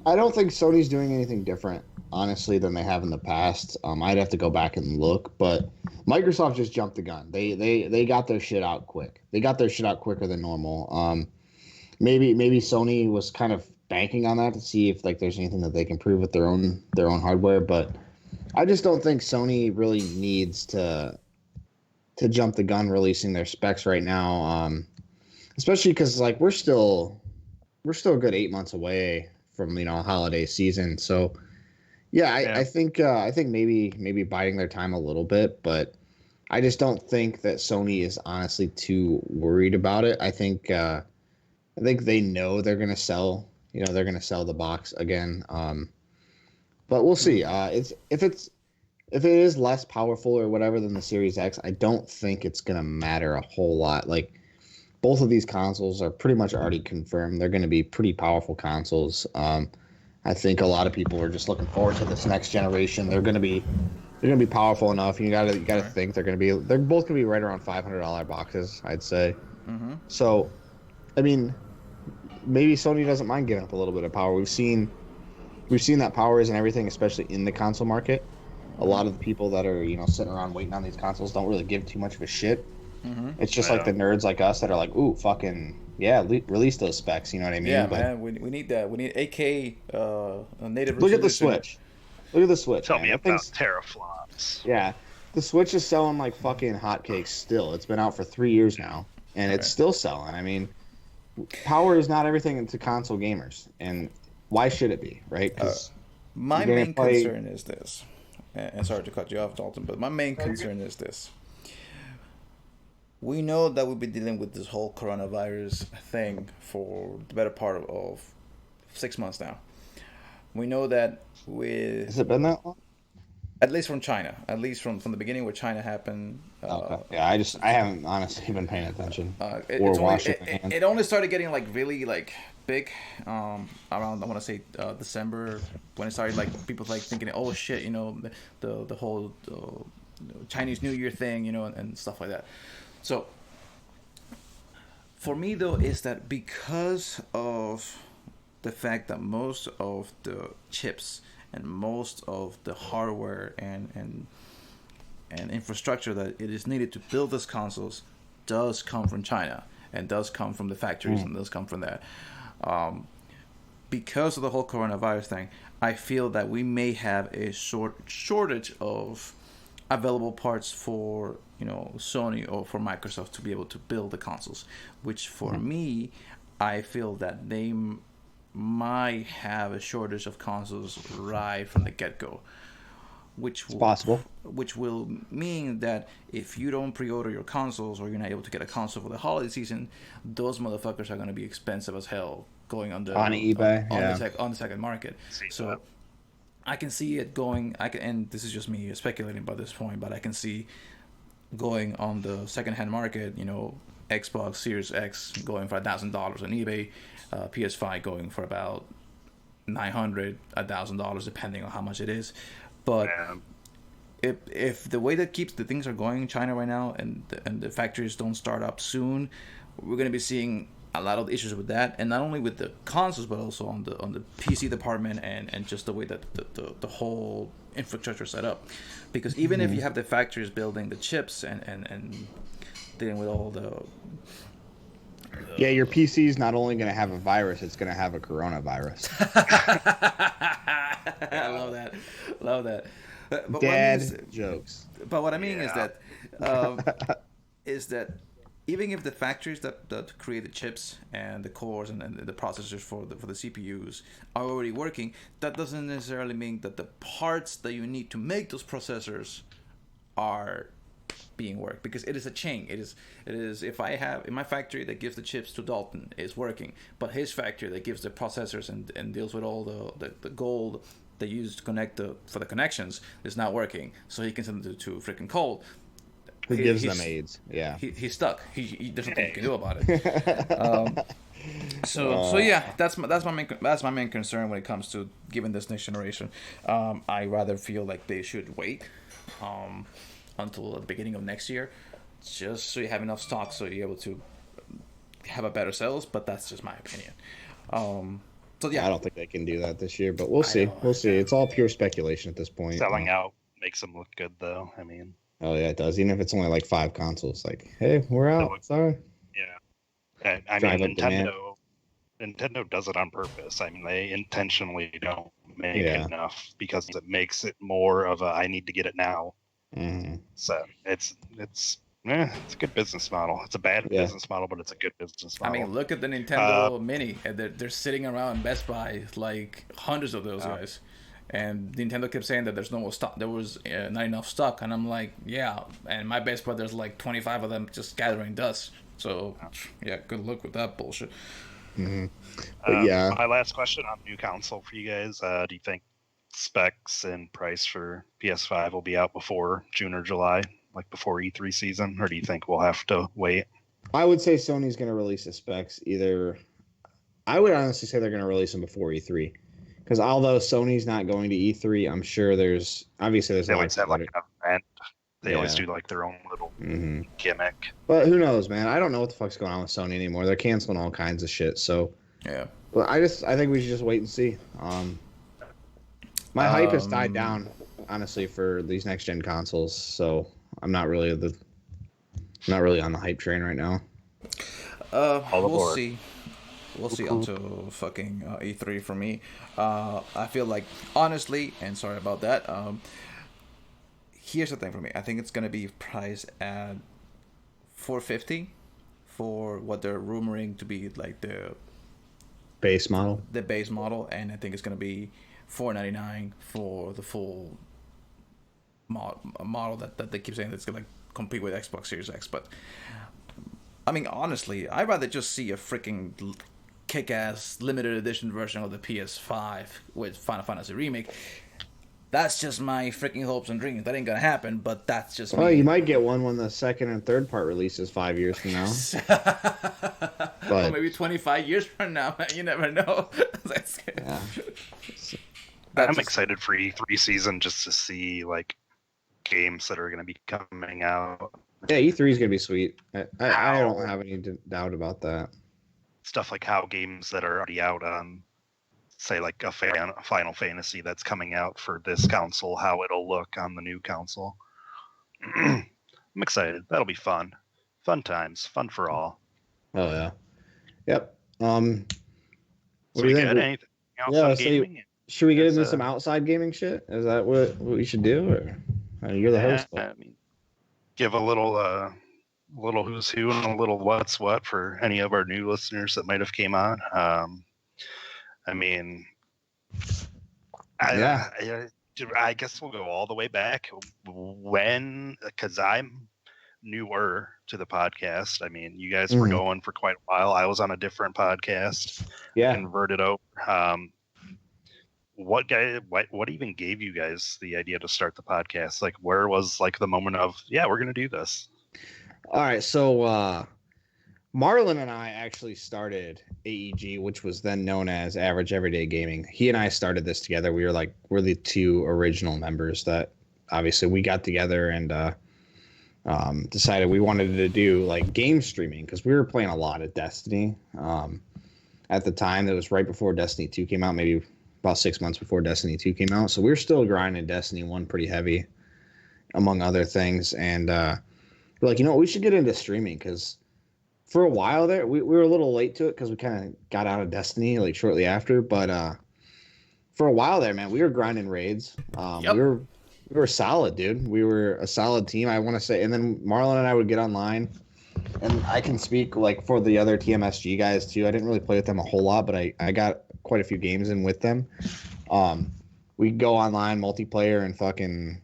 I don't think Sony's doing anything different, honestly, than they have in the past. I'd have to go back and look, but Microsoft just jumped the gun. They got their shit out quick. They got their shit out quicker than normal. Maybe Sony was kind of banking on that to see if like there's anything that they can prove with their own hardware, but I just don't think Sony really needs to jump the gun releasing their specs right now. Especially because like we're still a good 8 months away from holiday season. So yeah, I think maybe biding their time a little bit, but I just don't think that Sony is honestly too worried about it. I think they know they're gonna sell. They're gonna sell the box again. But we'll see. If it is less powerful or whatever than the Series X, I don't think it's gonna matter a whole lot. Like both of these consoles are pretty much already confirmed. They're going to be pretty powerful consoles. I think a lot of people are just looking forward to this next generation. They're going to be powerful enough. You gotta think they're both going to be right around $500 boxes, I'd say. Mm-hmm. So, I mean, maybe Sony doesn't mind giving up a little bit of power. We've seen that power isn't everything, especially in the console market. A lot of the people that are sitting around waiting on these consoles don't really give too much of a shit. Mm-hmm. It's just like the nerds like us that are like, ooh, fucking yeah, release those specs. You know what I mean? Yeah, but man, we need that. We need AK native. look at the Switch. Look at the Switch. Tell man. me about teraflops. Yeah, the Switch is selling like fucking hotcakes still. It's been out for 3 years now, and it's still selling. I mean, power is not everything to console gamers, and why should it be, right? My main concern is this, and sorry to cut you off, Dalton, but my main concern is this. We know that we've been dealing with this whole coronavirus thing for the better part of 6 months now. We know that has it been that long? At least from China, at least from the beginning where China happened. Okay. Yeah, I haven't honestly been paying attention. It only started getting like really like big around I want to say December, when it started like people like thinking, oh shit, the whole Chinese New Year thing, and stuff like that. So, for me though, is that because of the fact that most of the chips and most of the hardware and infrastructure that it is needed to build these consoles does come from China and does come from the factories and does come from that. Because of the whole coronavirus thing, I feel that we may have a shortage of available parts for Sony or for Microsoft to be able to build the consoles, which for me, I feel that they might have a shortage of consoles right from the get-go, which will mean that if you don't pre-order your consoles or you're not able to get a console for the holiday season, those motherfuckers are going to be expensive as hell going on eBay on the second market. So I can see it going. And this is just me speculating by this point, but I can see going on the second-hand market. Xbox Series X going for $1,000 on eBay, PS5 going for about $900, $1,000, depending on how much it is. But if the way that keeps the things are going in China right now, and the factories don't start up soon, we're going to be seeing a lot of issues with that, and not only with the consoles, but also on the PC department and just the way that the whole infrastructure is set up. Because even if you have the factories building the chips and dealing with all the your PC is not only going to have a virus, it's going to have a coronavirus. I love that. But Dad jokes. But what I mean is that even if the factories that create the chips and the cores and the processors for the CPUs are already working, that doesn't necessarily mean that the parts that you need to make those processors are being worked, because it is a chain. It is if I have in my factory that gives the chips to Dalton is working, but his factory that gives the processors and deals with all the gold they use to connect for the connections is not working, so he can send it to freaking Colt. Who gives them AIDS? Yeah, he's stuck. There's nothing you can do about it. So yeah, that's my main concern when it comes to giving this next generation. I rather feel like they should wait until the beginning of next year, just so you have enough stock so you're able to have a better sales. But that's just my opinion. So yeah, I don't think they can do that this year, but we'll see. We'll see. It's all pure speculation at this point. Selling out makes them look good, though. I mean, oh yeah, it does. Even if it's only like 5 consoles, like, hey, we're out. Sorry. Yeah, I mean, Nintendo does it on purpose. I mean, they intentionally don't make enough because it makes it more of a I need to get it now. Mm-hmm. So it's a good business model. It's a bad business model, but it's a good business model. I mean, look at the Nintendo Mini. They're sitting around Best Buy, like hundreds of those guys. And Nintendo kept saying that there's no more stock. There was not enough stock. And I'm like, yeah. And my Best Buy, there's like 25 of them just gathering dust. So, yeah, good luck with that bullshit. Mm-hmm. But my last question on new console for you guys. Do you think specs and price for PS5 will be out before June or July, like before E3 season? Or do you think we'll have to wait? I would say Sony's going to release the specs I would honestly say they're going to release them before E3. Because although Sony's not going to E3, I'm sure there's they always have like an event. They always do like their own little gimmick. But who knows, man? I don't know what the fuck's going on with Sony anymore. They're canceling all kinds of shit. So yeah. Well, I think we should just wait and see. My hype has died down, honestly, for these next gen consoles. So I'm not really on the hype train right now. We'll see. We'll see until fucking E3 for me. I feel like, honestly, and sorry about that, here's the thing for me. I think it's going to be priced at $450 for what they're rumoring to be like the base model. The base model, and I think it's going to be $499 for the full model that they keep saying that's going to compete with Xbox Series X. But I mean, honestly, I'd rather just see a freaking kick-ass limited edition version of the PS5 with Final Fantasy Remake. That's just my freaking hopes and dreams. That ain't gonna happen, but that's just me. You might get one when the second and third part releases 5 years from now. Or maybe 25 years from now. You never know. Yeah. I'm excited for E3 season just to see like games that are going to be coming out. Yeah, E3 is going to be sweet. I don't have any doubt about that. Stuff like how games that are already out on, say, like a Final Fantasy that's coming out for this console, how it'll look on the new console. I'm excited. That'll be fun. Fun times. Fun for all. Oh, yeah. Yep. What do you think? Anything else on gaming? Should we get into some outside gaming shit? Is that what we should do? Or you're the host. I mean, give a little who's who and a little what's what for any of our new listeners that might have came on. I mean, I guess we'll go all the way back because I'm newer to the podcast. I mean, you guys were going for quite a while. I was on a different podcast. Yeah. Converted over. What even gave you guys the idea to start the podcast? Like, where was like the moment of, yeah, we're going to do this? All right. So, Marlon and I actually started AEG, which was then known as Average Everyday Gaming. He and I started this together. We're the two original members that obviously we got together and decided we wanted to do like game streaming because we were playing a lot of Destiny. At the time, it was right before Destiny 2 came out, maybe about 6 months before Destiny 2 came out. So we were still grinding Destiny 1 pretty heavy, among other things. And we're like, we should get into streaming because for a while there, we were a little late to it because we kind of got out of Destiny like shortly after. But for a while there, man, we were grinding raids. Yep. We were solid, dude. We were a solid team, I want to say. And then Marlon and I would get online. And I can speak like for the other TMSG guys too. I didn't really play with them a whole lot, but I got quite a few games in with them. We'd go online multiplayer and fucking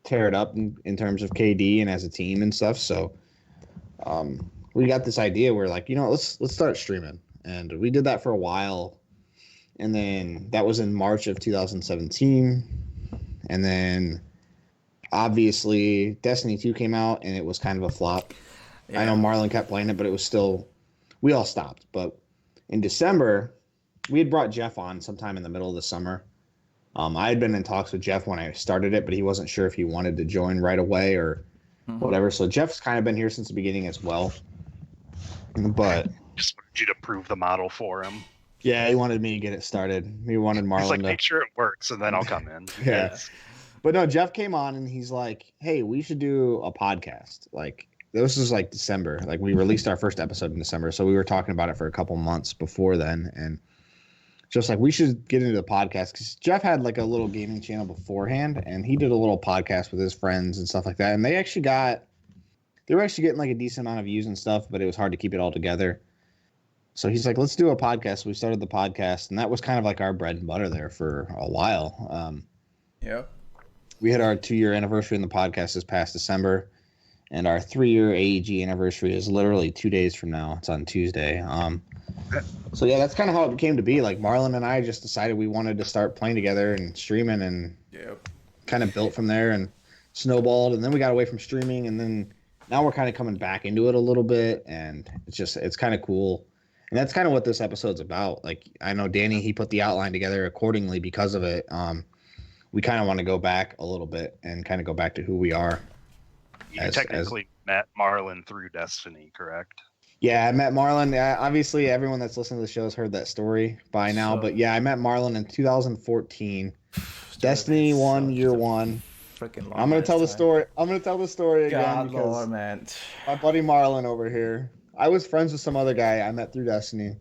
tear it up in terms of KD and as a team and stuff. So we got this idea where like, let's start streaming. And we did that for a while. And then that was in March of 2017. And then obviously Destiny 2 came out and it was kind of a flop. Yeah. I know Marlon kept playing it, but it was still, we all stopped. But in December, we had brought Jeff on sometime in the middle of the summer. I had been in talks with Jeff when I started it, but he wasn't sure if he wanted to join right away or whatever. So Jeff's kind of been here since the beginning as well. But just wanted you to prove the model for him. Yeah, he wanted me to get it started. He wanted Marlon He's like, to make sure it works, and then I'll come in. Yeah. But no, Jeff came on and he's like, hey, we should do a podcast. Like, this was like December. Like, we released our first episode in December. So we were talking about it for a couple months before then. And just like, we should get into the podcast. Because Jeff had like a little gaming channel beforehand. And he did a little podcast with his friends and stuff like that. And they were actually getting like a decent amount of views and stuff. But it was hard to keep it all together. So he's like, let's do a podcast. We started the podcast. And that was kind of like our bread and butter there for a while. Yeah. We had our 2-year anniversary in the podcast this past December, and our 3-year AEG anniversary is literally 2 days from now. It's on Tuesday. So yeah, that's kind of how it came to be. Like Marlon and I just decided we wanted to start playing together and streaming, and kind of built from there and snowballed. And then we got away from streaming, and then now we're kind of coming back into it a little bit, and it's kind of cool. And that's kind of what this episode's about. Like I know Danny, he put the outline together accordingly because of it. We kind of want to go back a little bit and kind of go back to who we are. You technically met Marlon through Destiny, correct? Yeah, I met Marlon. Obviously, everyone that's listening to the show has heard that story by now. But yeah, I met Marlon in 2014. Destiny 1, year 1. I'm going to tell the story. I'm going to tell the story again because Lord, man. My buddy Marlon over here, I was friends with some other guy I met through Destiny.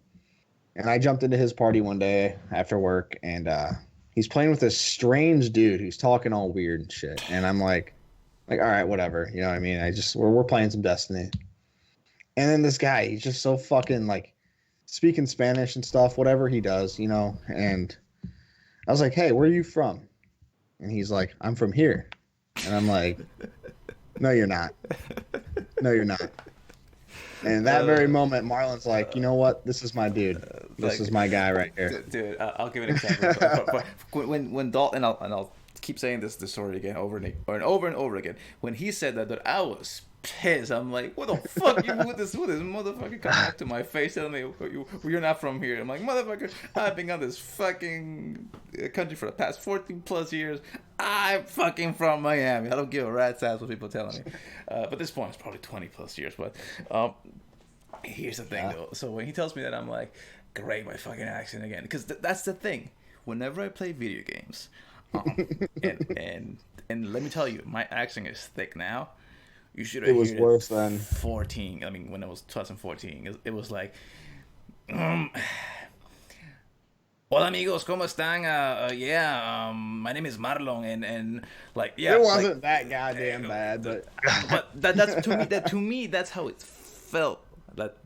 And I jumped into his party one day after work, and he's playing with this strange dude who's talking all weird and shit. And I'm like, all right, whatever. You know what I mean? We're playing some Destiny. And then this guy, he's just so fucking like speaking Spanish and stuff, whatever he does, And I was like, hey, where are you from? And he's like, I'm from here. And I'm like, no, you're not. No, you're not. And that very moment, Marlon's like, you know what? This is my dude. This is my guy right here. Dude, I'll give an example. when Dalton, and I'll keep saying this story again over and over again. When he said that, I was pissed. I'm like, what the fuck you with this motherfucker coming up to my face telling me you're not from here? I'm like, motherfucker, I've been on this fucking country for the past 14 plus years. I'm fucking from Miami. I don't give a rat's ass what people telling me. But this point is probably 20 plus years. But here's the thing though. So when he tells me that, I'm like, great, my fucking accent again. Because that's the thing. Whenever I play video games, and let me tell you, my accent is thick now. You should have. It was worse than 14. I mean, when it was 2014, it was like, hola amigos, ¿cómo están? My name is Marlon, and like, yeah. It wasn't that goddamn bad, but that's to me, that's how it felt.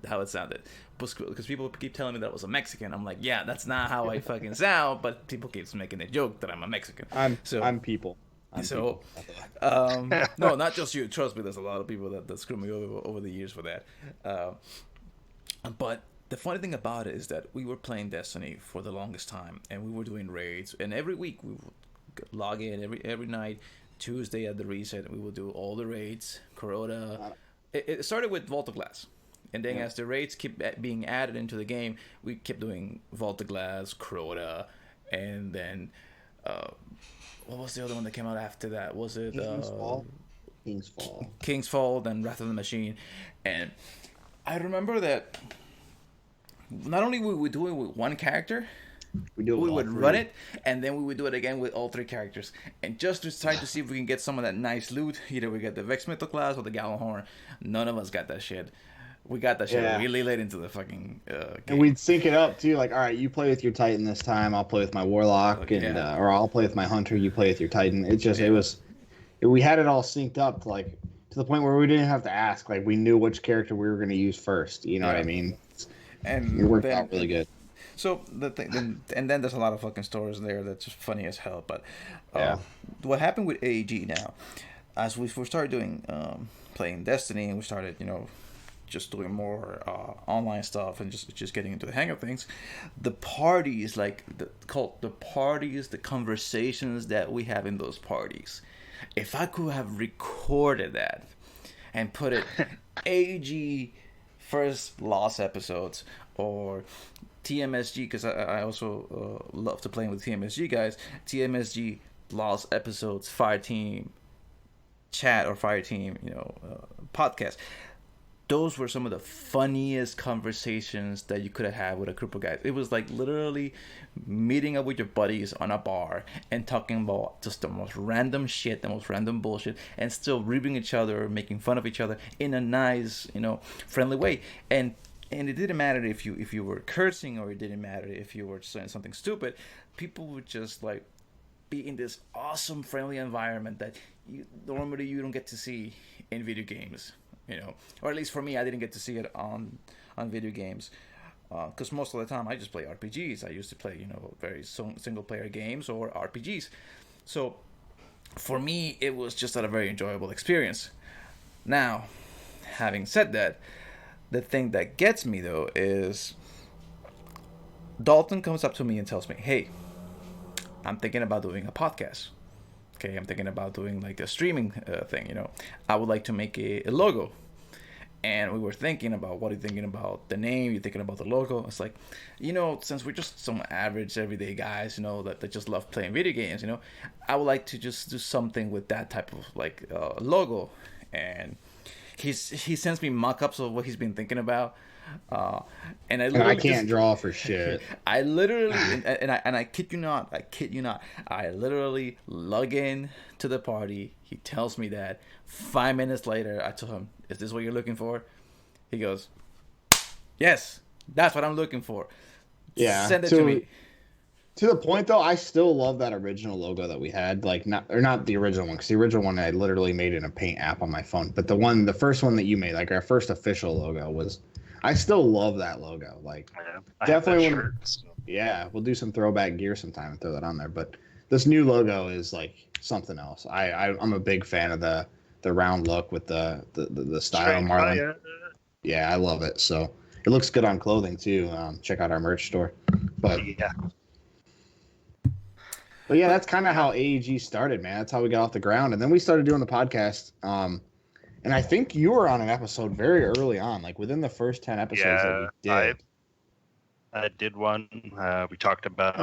How it sounded. Because people keep telling me that I was a Mexican. I'm like, yeah, that's not how I fucking sound. But people keep making a joke that I'm a Mexican. I'm people. No, not just you. Trust me, there's a lot of people that screw me over the years for that. But the funny thing about it is that we were playing Destiny for the longest time, and we were doing raids. And every week we would log in every night. Tuesday at the reset, we would do all the raids. Corota. It started with Vault of Glass. And then as the raids keep being added into the game, we kept doing Vault of Glass, Crota, and then what was the other one that came out after that? Was it King's Fall, then Wrath of the Machine. And I remember that not only would we do it with one character, we would run it, and then we would do it again with all 3 characters. And just to try to see if we can get some of that nice loot, either we get the Vex Mytho class or the Gallahorn. None of us got that shit. We got that shit really late into the fucking game. And we'd sync it up, too. Like, all right, you play with your Titan this time. I'll play with my Warlock. Or I'll play with my Hunter. You play with your Titan. We had it all synced up to the point where we didn't have to ask. Like, we knew which character we were going to use first. You know what I mean? And it worked out really good. So the thing, and then there's a lot of fucking stories there that's just funny as hell. But what happened with AEG now, as we started doing playing Destiny, and we started, just doing more online stuff and just getting into the hang of things, the parties, like the parties, the conversations that we have in those parties. If I could have recorded that and put it AEG first lost episodes, or TMSG, because I also love to play with TMSG guys. TMSG lost episodes, Fire Team chat or Fire Team, podcast. Those were some of the funniest conversations that you could have had with a group of guys. It was like literally meeting up with your buddies on a bar and talking about just the most random shit, the most random bullshit, and still ribbing each other, making fun of each other in a nice, friendly way. And it didn't matter if you were cursing, or it didn't matter if you were saying something stupid. People would just like be in this awesome, friendly environment that normally you don't get to see in video games. Or at least for me, I didn't get to see it on video games, because most of the time I just play RPGs. I used to play, very single player games or RPGs. So for me, it was just a very enjoyable experience. Now, having said that, the thing that gets me though is Dalton comes up to me and tells me, "Hey, I'm thinking about doing a podcast. Okay, I'm thinking about doing like a streaming thing. I would like to make a logo." And we were thinking about, what are you thinking about the name? You're thinking about the logo. It's like, since we're just some average everyday guys, that just love playing video games, I would like to just do something with that type of like logo. And he sends me mock-ups of what he's been thinking about. And I can't draw for shit. I literally, and I kid you not, I literally log in to the party. He tells me that. 5 minutes later, I told him, "Is this what you're looking for?" He goes, "Yes, that's what I'm looking for." Yeah, send it to me. To the point though, I still love that original logo that we had. Like not the original one, because the original one I literally made in a Paint app on my phone. But the first one that you made, like our first official logo, was. I still love that logo. Like, definitely. We'll do some throwback gear sometime and throw that on there. But this new logo is like something else. I'm a big fan of the round look with the style of Marlon. Yeah, I love it. So it looks good on clothing too. Check out our merch store. But yeah, that's kind of how AEG started, man. That's how we got off the ground, and then we started doing the podcast. And I think you were on an episode very early on, like within the first 10 episodes that we did. I did one. We talked about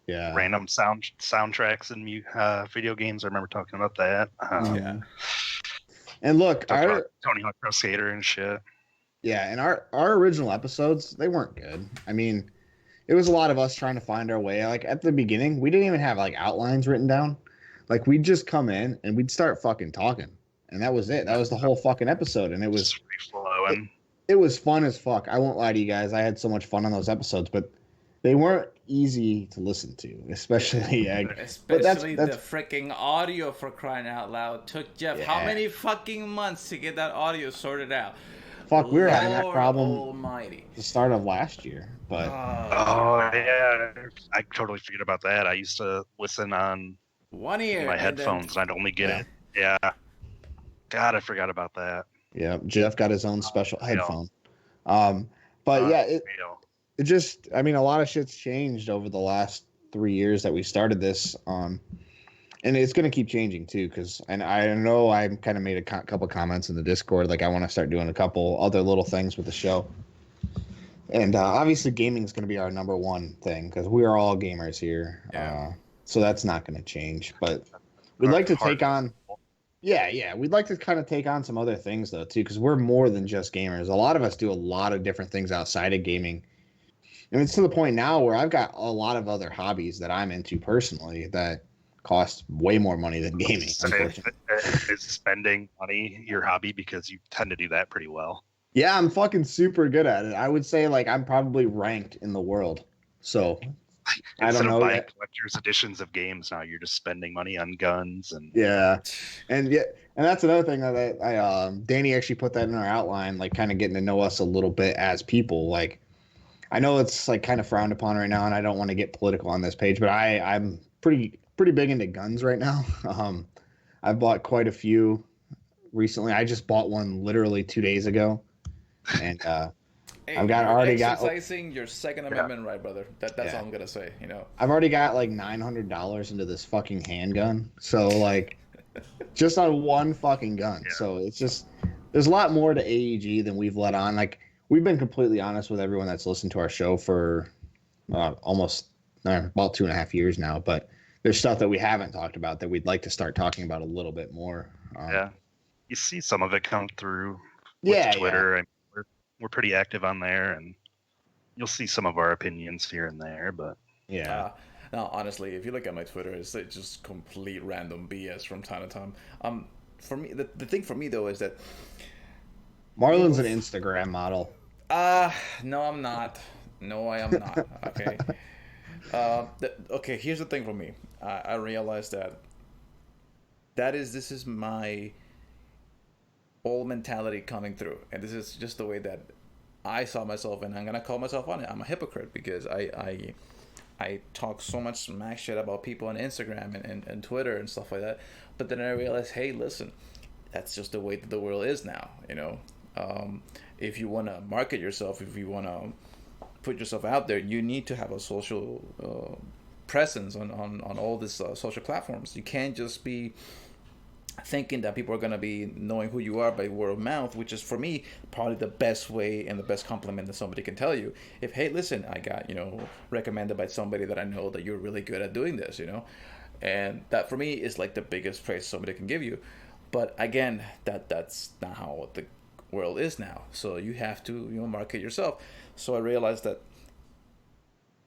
random soundtracks in video games. I remember talking about that. And look, our Tony Hawk Pro Skater and shit. Yeah, and our original episodes, they weren't good. I mean, it was a lot of us trying to find our way. Like at the beginning, we didn't even have like outlines written down. Like we'd just come in and we'd start fucking talking. And that was it. That was the whole fucking episode. And it was free-flowing. It was fun as fuck. I won't lie to you guys. I had so much fun on those episodes, but they weren't easy to listen to, especially the freaking audio, for crying out loud. Took Jeff how many fucking months to get that audio sorted out? Fuck, we were having that problem Almighty. The start of last year. But yeah, I totally forget about that. I used to listen on one ear my headphones, and I'd only get it. Yeah. God, I forgot about that. Yeah, Jeff got his own special headphone. But it just, I mean, a lot of shit's changed over the last 3 years that we started this. And it's going to keep changing too, and I know I kind of made a couple comments in the Discord, like I want to start doing a couple other little things with the show. And obviously gaming is going to be our number one thing, because we are all gamers here. So that's not going to change. But we'd like to take on... Yeah. We'd like to kind of take on some other things, though, too, because we're more than just gamers. A lot of us do a lot of different things outside of gaming. And it's to the point now where I've got a lot of other hobbies that I'm into personally that cost way more money than gaming, unfortunately. Is spending money your hobby? Because you tend to do that pretty well. Yeah, I'm fucking super good at it. I would say, like, I'm probably ranked in the world. So... I don't know. Buying collector's editions of games now, you're just spending money on guns and and that's another thing that I Danny actually put that in our outline, like kind of getting to know us a little bit as people. Like I know it's like kind of frowned upon right now, and I don't want to get political on this page, but I'm pretty big into guns right now. I've bought quite a few recently. I just bought one literally 2 days ago, and Hey, I've you're already got exercising your Second Amendment right, brother. That's all I'm gonna say. You know. I've already got like $900 into this fucking handgun. So like, just on one fucking gun. Yeah. So it's just there's a lot more to AEG than we've let on. Like we've been completely honest with everyone that's listened to our show for almost about 2.5 years now. But there's stuff that we haven't talked about that we'd like to start talking about a little bit more. Yeah, you see some of it come through with Twitter. I mean, we're pretty active on there, and you'll see some of our opinions here and there. But no, honestly, if you look at my Twitter, it's like just complete random BS from time to time. For me, the thing for me though is that Marlon's an Instagram model. No, I'm not. No, I am not. Okay. Okay. Here's the thing for me. I realized that this is my old mentality coming through, and this is just the way that I saw myself, and I'm gonna call myself on it. I'm a hypocrite because I talk so much smack shit about people on Instagram and Twitter and stuff like that, but then I realized, hey, listen, that's just the way that the world is now. You know, if you want to market yourself, if you want to put yourself out there, you need to have a social presence on all these social platforms. You can't just be thinking that people are going to be knowing who you are by word of mouth, which is for me probably the best way and the best compliment that somebody can tell you. If, hey, listen, I got, recommended by somebody that I know that you're really good at doing this, and that for me is like the biggest praise somebody can give you. But again, that's not how the world is now. So you have to market yourself. So I realized that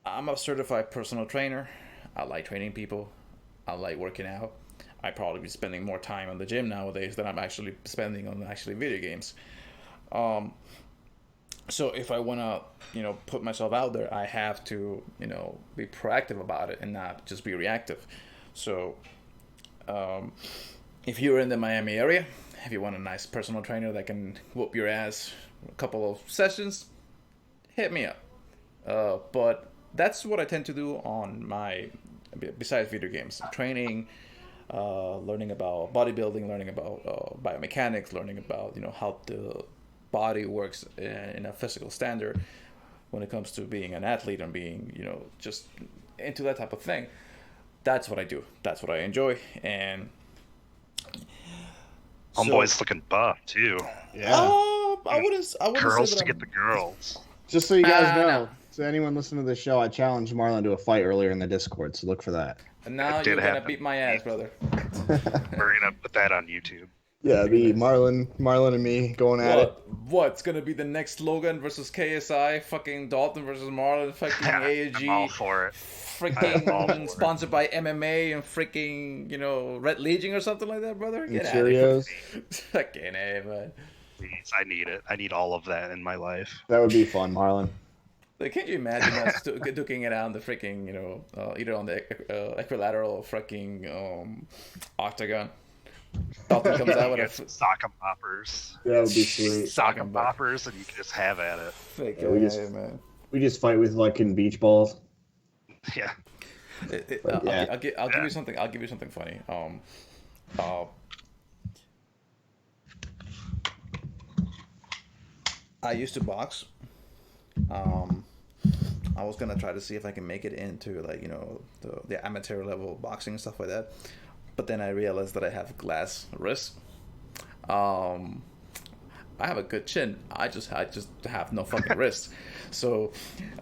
I'm a certified personal trainer. I like training people. I like working out. I probably be spending more time on the gym nowadays than I'm actually spending on video games. So if I want to, put myself out there, I have to, be proactive about it and not just be reactive. So if you're in the Miami area, if you want a nice personal trainer that can whoop your ass a couple of sessions, hit me up. But that's what I tend to do on besides video games, training, learning about bodybuilding, learning about biomechanics, learning about how the body works in a physical standard when it comes to being an athlete and being just into that type of thing. That's what I do. That's what I enjoy. And homeboy's looking buff too. Yeah. I wouldn't girls say that to get the girls. Just so you guys know, so anyone listening to the show, I challenged Marlon to a fight earlier in the Discord, so look for that. And now you're gonna beat my ass, brother. We're gonna put that on YouTube. Yeah, the Marlon and me going at it. What's gonna be the next Logan versus KSI? Fucking Dalton versus Marlon. Fucking AEG. I'm all for it. Freaking sponsored by MMA and freaking Red Legion or something like that, brother. Get out of Cheerios. here. Fucking A, man. Please, I need it. I need all of that in my life. That would be fun, Marlon. Like, can't you imagine us duking it out on the freaking, either on the equilateral or freaking octagon? Dalton comes out with a sock 'em poppers. That would be sweet. Sock 'em poppers, and you can just have at it. Man. We just fight with fucking beach balls. Yeah. I'll give you something. I'll give you something funny. I used to box. I was gonna try to see if I can make it into the amateur level boxing and stuff like that, but then I realized that I have glass wrists. I have a good chin. I just have no fucking wrists. So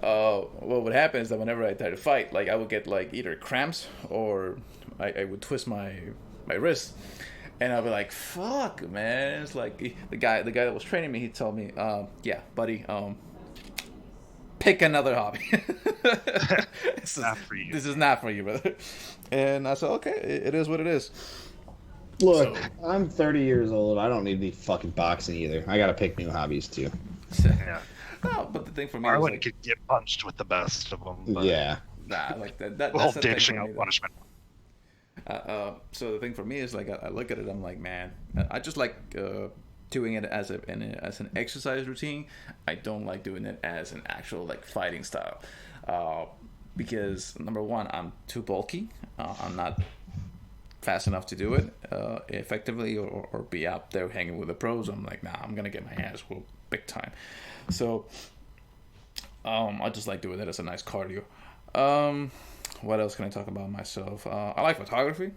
what would happen is that whenever I try to fight, I would get either cramps or I would twist my wrist. And I'll be like, fuck, man. It's like the guy that was training me, he told me, yeah, buddy, pick another hobby. This is not for you, brother. And I said, okay, it is what it is. Look, I'm 30 years old. I don't need to be fucking boxing either. I gotta pick new hobbies too. Yeah. No, but the thing for me Marlon could get punched with the best of them. But yeah. Nah, that we'll that's dishing out punishment. So the thing for me is I look at it, I'm like, man, I just like doing it as an exercise routine. I don't like doing it as an actual like fighting style, because number one, I'm too bulky. I'm not fast enough to do it effectively, or be out there hanging with the pros. I'm like, nah, I'm gonna get my ass whooped big time. So I just like doing it as a nice cardio. What else can I talk about myself? I like photography.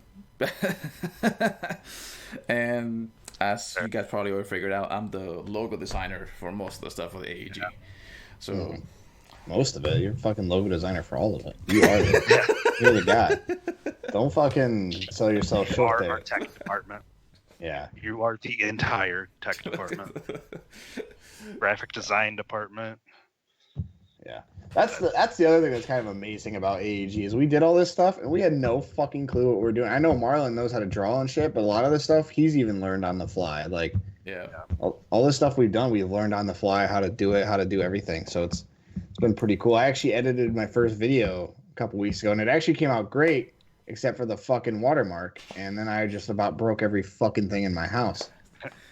And as you guys probably already figured out, I'm the logo designer for most of the stuff with AEG. So most of it, you're fucking logo designer for all of it. You are you're the guy. Don't fucking sell yourself short there. Our tech department. Yeah, you are the entire tech department, graphic design department. Yeah, that's the other thing that's kind of amazing about AEG is we did all this stuff and we had no fucking clue what we're doing. I know Marlon knows how to draw and shit, but a lot of this stuff he's even learned on the fly. Like, all this stuff we've done, we've learned on the fly how to do it, how to do everything. So it's been pretty cool. I actually edited my first video a couple weeks ago, and it actually came out great, except for the fucking watermark. And then I just about broke every fucking thing in my house.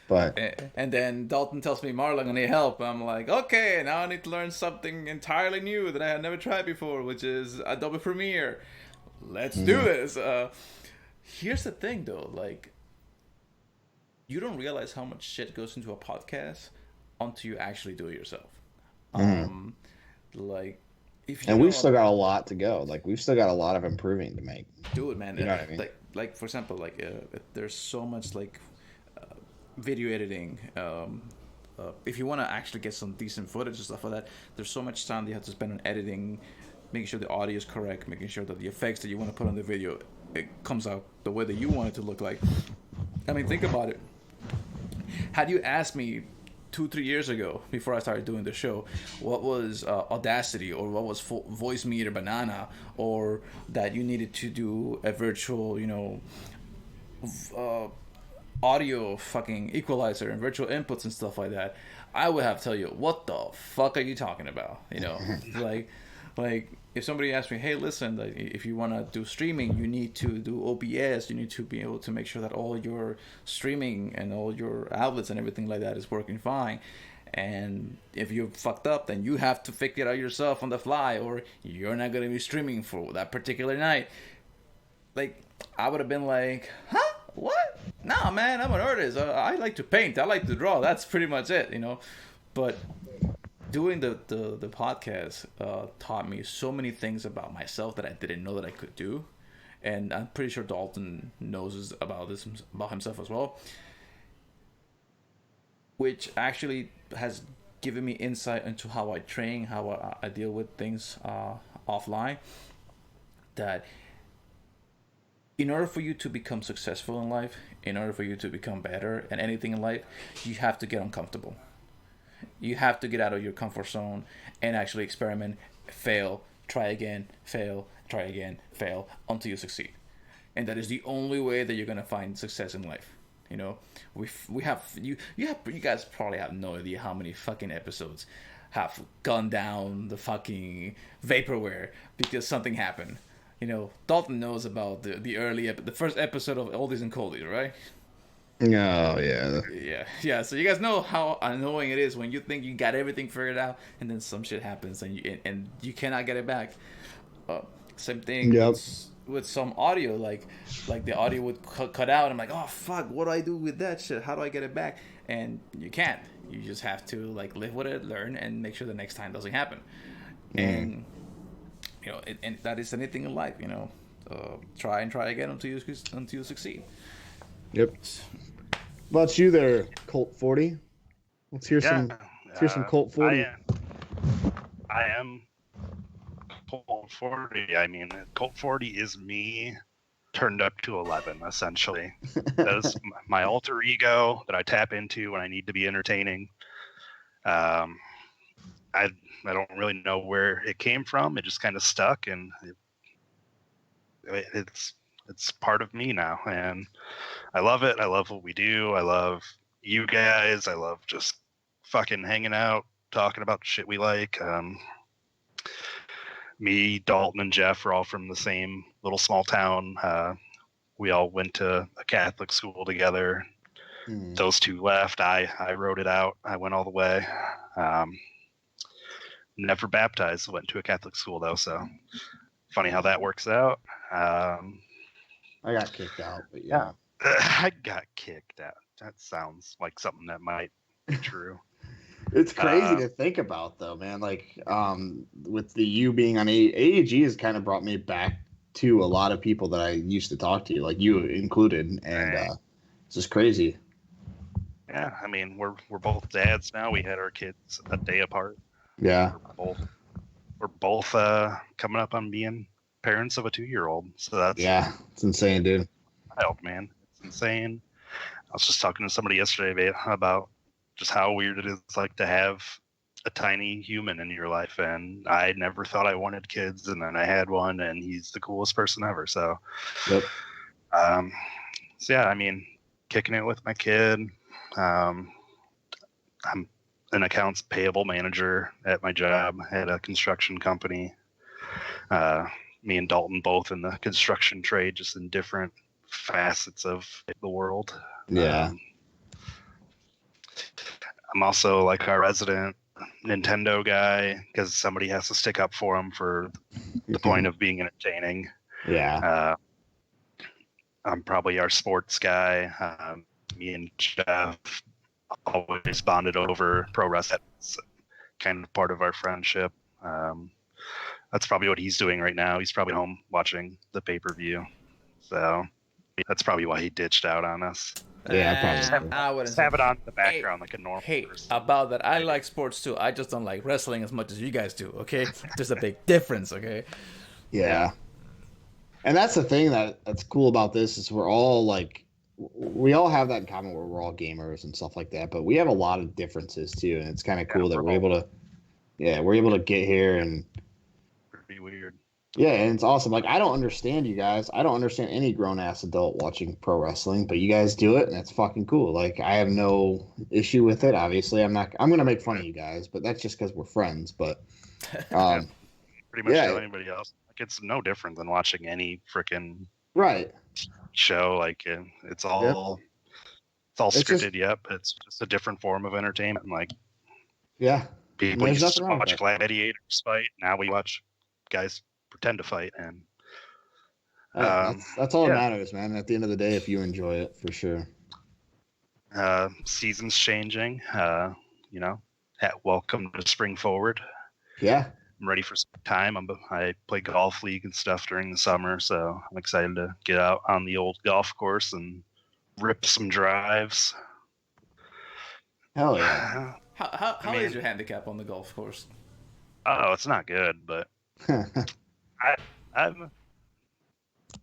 But and then Dalton tells me, Marlon, I need help. I'm like, okay, now I need to learn something entirely new that I had never tried before, which is Adobe Premiere. Let's do this. Here's the thing, though. Like, you don't realize how much shit goes into a podcast until you actually do it yourself. Like, if you and we've still got a lot to go. Like, we've still got a lot of improving to make. Do it, man. You know what I mean? Like for example, like there's so much like video editing. If you want to actually get some decent footage and stuff like that, there's so much time that you have to spend on editing, making sure the audio is correct, making sure that the effects that you want to put on the video, it comes out the way that you want it to look like. I mean, think about it. Had you asked me 2-3 years ago, before I started doing the show, what was Audacity, or what was Voice Meter Banana, or that you needed to do a virtual, audio fucking equalizer and virtual inputs and stuff like that, I would have to tell you, what the fuck are you talking about? Like if somebody asked me, hey, listen, like, if you want to do streaming, you need to do OBS, you need to be able to make sure that all your streaming and all your outlets and everything like that is working fine. And if you're fucked up, then you have to figure it out yourself on the fly, or you're not going to be streaming for that particular night. Like, I would have been like, huh? What? Nah, man, I'm an artist. I like to paint. I like to draw. That's pretty much it, But doing the podcast taught me so many things about myself that I didn't know that I could do. And I'm pretty sure Dalton knows about himself as well. Which actually has given me insight into how I train, how I deal with things offline. That in order for you to become successful in life, in order for you to become better at anything in life, you have to get uncomfortable. You have to get out of your comfort zone and actually experiment, fail, try again, fail, try again, fail, until you succeed. And that is the only way that you're gonna find success in life. We have you guys probably have no idea how many fucking episodes have gone down the fucking vaporware because something happened. Dalton knows about the first episode of Oldies and Coldies, right? Oh, yeah. Yeah. So you guys know how annoying it is when you think you got everything figured out, and then some shit happens, and you cannot get it back. Same thing with some audio, like the audio would cut out. I'm like, oh fuck, what do I do with that shit? How do I get it back? And you can't. You just have to live with it, learn, and make sure the next time doesn't happen. And and that is anything in life, try and try again until you succeed. Yep. What about you there, Colt 40? Let's hear some Colt 40. I am Colt 40. I mean, Colt 40 is me turned up to 11, essentially. That is my alter ego that I tap into when I need to be entertaining. I don't really know where it came from. It just kind of stuck, and it's part of me now, and I love it. I love what we do. I love you guys. I love just fucking hanging out, talking about shit we like. Me, Dalton, and Jeff are all from the same little small town. We all went to a Catholic school together. Those two left. I wrote it out. I went all the way. Never baptized. Went to a Catholic school though, so funny how that works out. I got kicked out, but yeah. I got kicked out. That sounds like something that might be true. It's crazy to think about, though, man. Like, with the you being on AEG has kind of brought me back to a lot of people that I used to talk to, like you included, and it's just crazy. Yeah, I mean, we're both dads now. We had our kids a day apart. Yeah, we're both coming up on being parents of a 2-year-old. So it's insane, dude. Wild, man. It's insane. I was just talking to somebody yesterday about just how weird it is like to have a tiny human in your life, and I never thought I wanted kids, and then I had one, and he's the coolest person ever. So, yep. So yeah, I mean, kicking it with my kid. I'm an accounts payable manager at my job at a construction company. Me and Dalton both in the construction trade, just in different facets of the world. Yeah. I'm also like our resident Nintendo guy because somebody has to stick up for him for the point of being entertaining. Yeah. I'm probably our sports guy. Me and Jeff always bonded over pro wrestling. That's kind of part of our friendship. That's probably what he's doing right now. He's probably home watching the pay-per-view. So that's probably why he ditched out on us. Yeah, probably. I wouldn't just have it on in the background like a normal person. About that, I like sports too. I just don't like wrestling as much as you guys do, okay? There's a big difference, okay? Yeah. And that's the thing that's cool about this is we're all like, we all have that in common where we're all gamers and stuff like that, but we have a lot of differences too, and it's kind of cool that we're able to get here and pretty weird. Yeah, and it's awesome. Like, I don't understand you guys. I don't understand any grown-ass adult watching pro wrestling, but you guys do it, and it's fucking cool. Like, I have no issue with it, obviously. I'm going to make fun of you guys, but that's just because we're friends. But, pretty much anybody else. Like, it's no different than watching any freaking show. Like, it's all scripted, It's just a different form of entertainment. Like, people used to watch gladiators fight. Now we watch guys pretend to fight, and that's all that matters, man. At the end of the day, if you enjoy it, for sure. Seasons changing, welcome to spring forward. Yeah, I'm ready for some time. I play golf league and stuff during the summer, so I'm excited to get out on the old golf course and rip some drives. Hell yeah. How is your handicap on the golf course? Oh, it's not good, but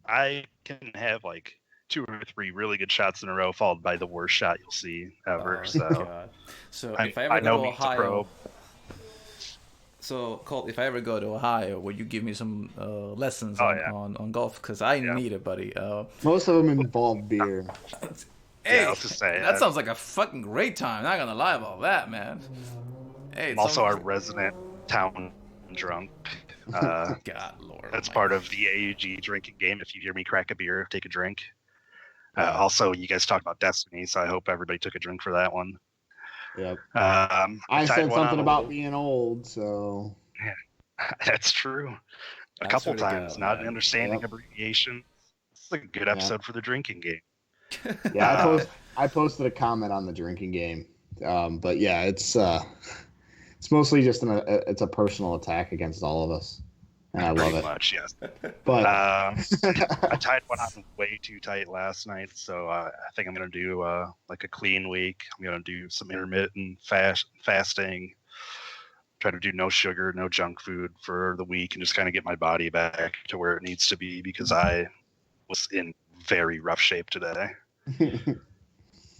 I can have like 2 or 3 really good shots in a row, followed by the worst shot you'll see ever. So if I ever go to Ohio, Colt, if I ever go to Ohio, will you give me some lessons on golf? Because I need it, buddy. Most of them involve beer. Hey, I'll just say that sounds like a fucking great time. Not gonna lie about that, man. Hey, I'm also our resident town drunk. God, Lord. That's part of the AEG drinking game. If you hear me crack a beer, take a drink. Also, you guys talked about Destiny, so I hope everybody took a drink for that one. Yep. I said something about being old, so. Yeah, that's true. A couple times, not an understanding abbreviation. This is a good episode for the drinking game. Yeah, I posted a comment on the drinking game, but yeah, it's mostly just it's a personal attack against all of us, and I love it. Much, yes. But I tied one on way too tight last night, so I think I'm gonna do like a clean week. I'm gonna do some intermittent fasting. Try to do no sugar, no junk food for the week, and just kind of get my body back to where it needs to be because I was in very rough shape today.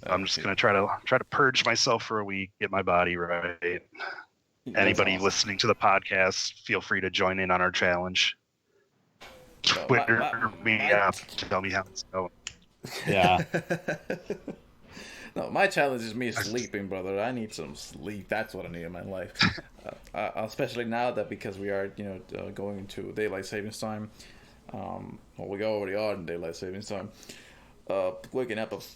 I'm just gonna try to purge myself for a week, get my body right. Anybody listening to the podcast, feel free to join in on our challenge. Twitter me up, tell me how it's going. Yeah. No, my challenge is me sleeping, brother. I need some sleep. That's what I need in my life. Especially now that because we are, going into daylight savings time. We already are in daylight savings time. Waking up at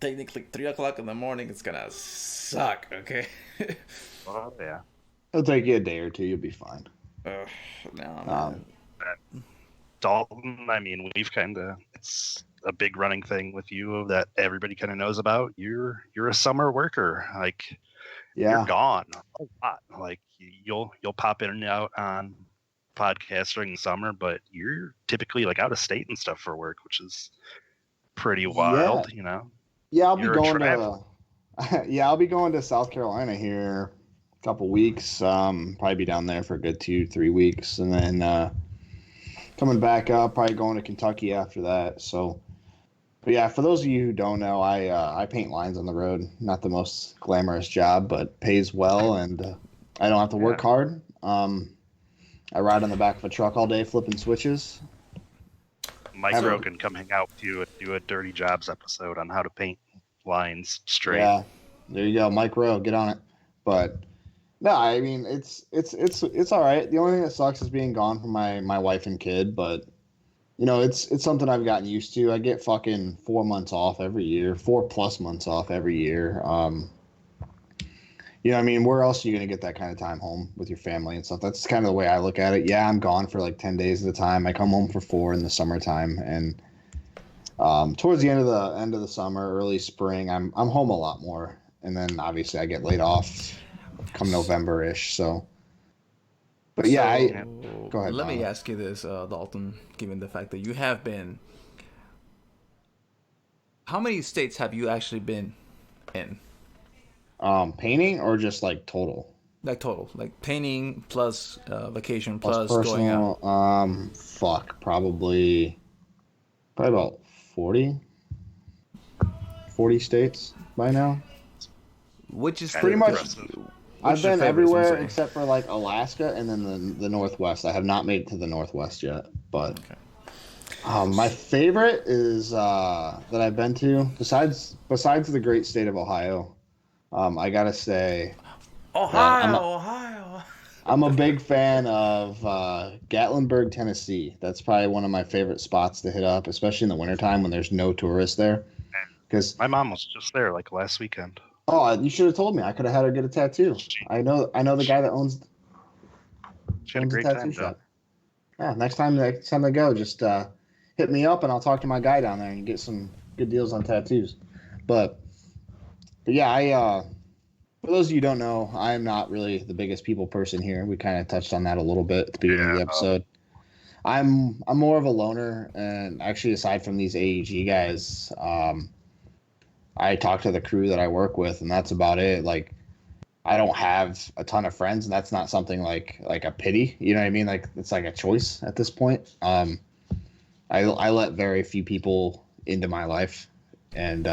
technically 3 o'clock in the morning, it's gonna suck. Okay. Oh yeah. It'll take you a day or two. You'll be fine. No, Um, man. Dalton, I mean, it's a big running thing with you that everybody kind of knows about. You're a summer worker. Like you're yeah. gone a lot. Like you'll pop in and out on podcasts during the summer, but you're typically like out of state and stuff for work, which is pretty Yeah. wild, you know. Yeah, I'll be You're a going traveler. to yeah, I'll be going to South Carolina here a couple weeks. Probably be down there for a good 2-3 weeks, and then coming back up, probably going to Kentucky after that. So, but yeah, for those of you who don't know, I paint lines on the road. Not the most glamorous job, but pays well, and I don't have to work hard. I ride on the back of a truck all day flipping switches. Mike Rowe can come hang out with you and do a Dirty Jobs episode on how to paint lines straight. Yeah, there you go, Mike Rowe, get on it. But no, I mean it's all right. The only thing that sucks is being gone from my wife and kid, but you know it's something I've gotten used to. I get fucking 4 months off every year, 4+ months off every year. You know, what I mean, where else are you gonna get that kind of time home with your family and stuff? That's kind of the way I look at it. Yeah, I'm gone for like 10 days at a time. I come home for 4 in the summertime, and towards the end of the summer, early spring, I'm home a lot more, and then obviously I get laid off come November-ish. So, but yeah, go ahead. Let me ask you this, Dalton. Given the fact that you have been, how many states have you actually been in? Painting or just like total? Like total, like painting plus vacation plus personal, going out. Probably about 40 states by now. Which is pretty much. I've been everywhere say? except for like Alaska and then the Northwest. I have not made it to the Northwest yet, but my favorite is that I've been to besides the great state of Ohio. I gotta say, Ohio. I'm a big fan of Gatlinburg, Tennessee. That's probably one of my favorite spots to hit up, especially in the wintertime when there's no tourists there. Because my mom was just there like last weekend. Oh, you should have told me. I could have had her get a tattoo. I know the guy that owns a great tattoo shop. Yeah, next time they go, just hit me up and I'll talk to my guy down there and get some good deals on tattoos. But yeah, for those of you who don't know, I am not really the biggest people person here. We kind of touched on that a little bit at the beginning of the episode. I'm more of a loner, and actually, aside from these AEG guys, I talk to the crew that I work with, and that's about it. Like, I don't have a ton of friends, and that's not something like a pity. You know what I mean? Like, it's like a choice at this point. I let very few people into my life, and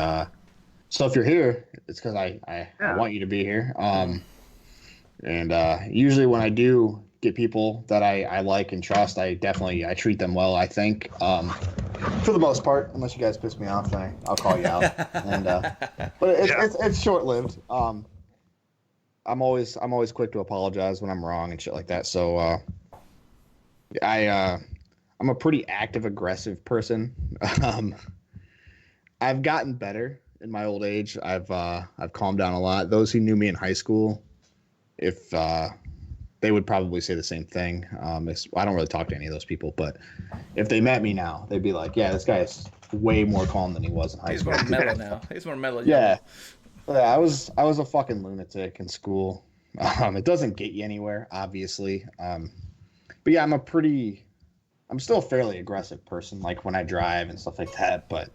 so if you're here, it's because I want you to be here. And usually when I do get people that I like and trust, I treat them well, I think. For the most part, unless you guys piss me off, then I'll call you out. And but it's short-lived. I'm always quick to apologize when I'm wrong and shit like that. So I'm a pretty active, aggressive person. I've gotten better in my old age. I've calmed down a lot. Those who knew me in high school, if they would probably say the same thing. I don't really talk to any of those people, but if they met me now, they'd be like, "Yeah, this guy is way more calm than he was in high school." He's more mellow now. He's more mellow. Yeah, I was a fucking lunatic in school. It doesn't get you anywhere, obviously. But yeah, I'm still a fairly aggressive person, like when I drive and stuff like that. But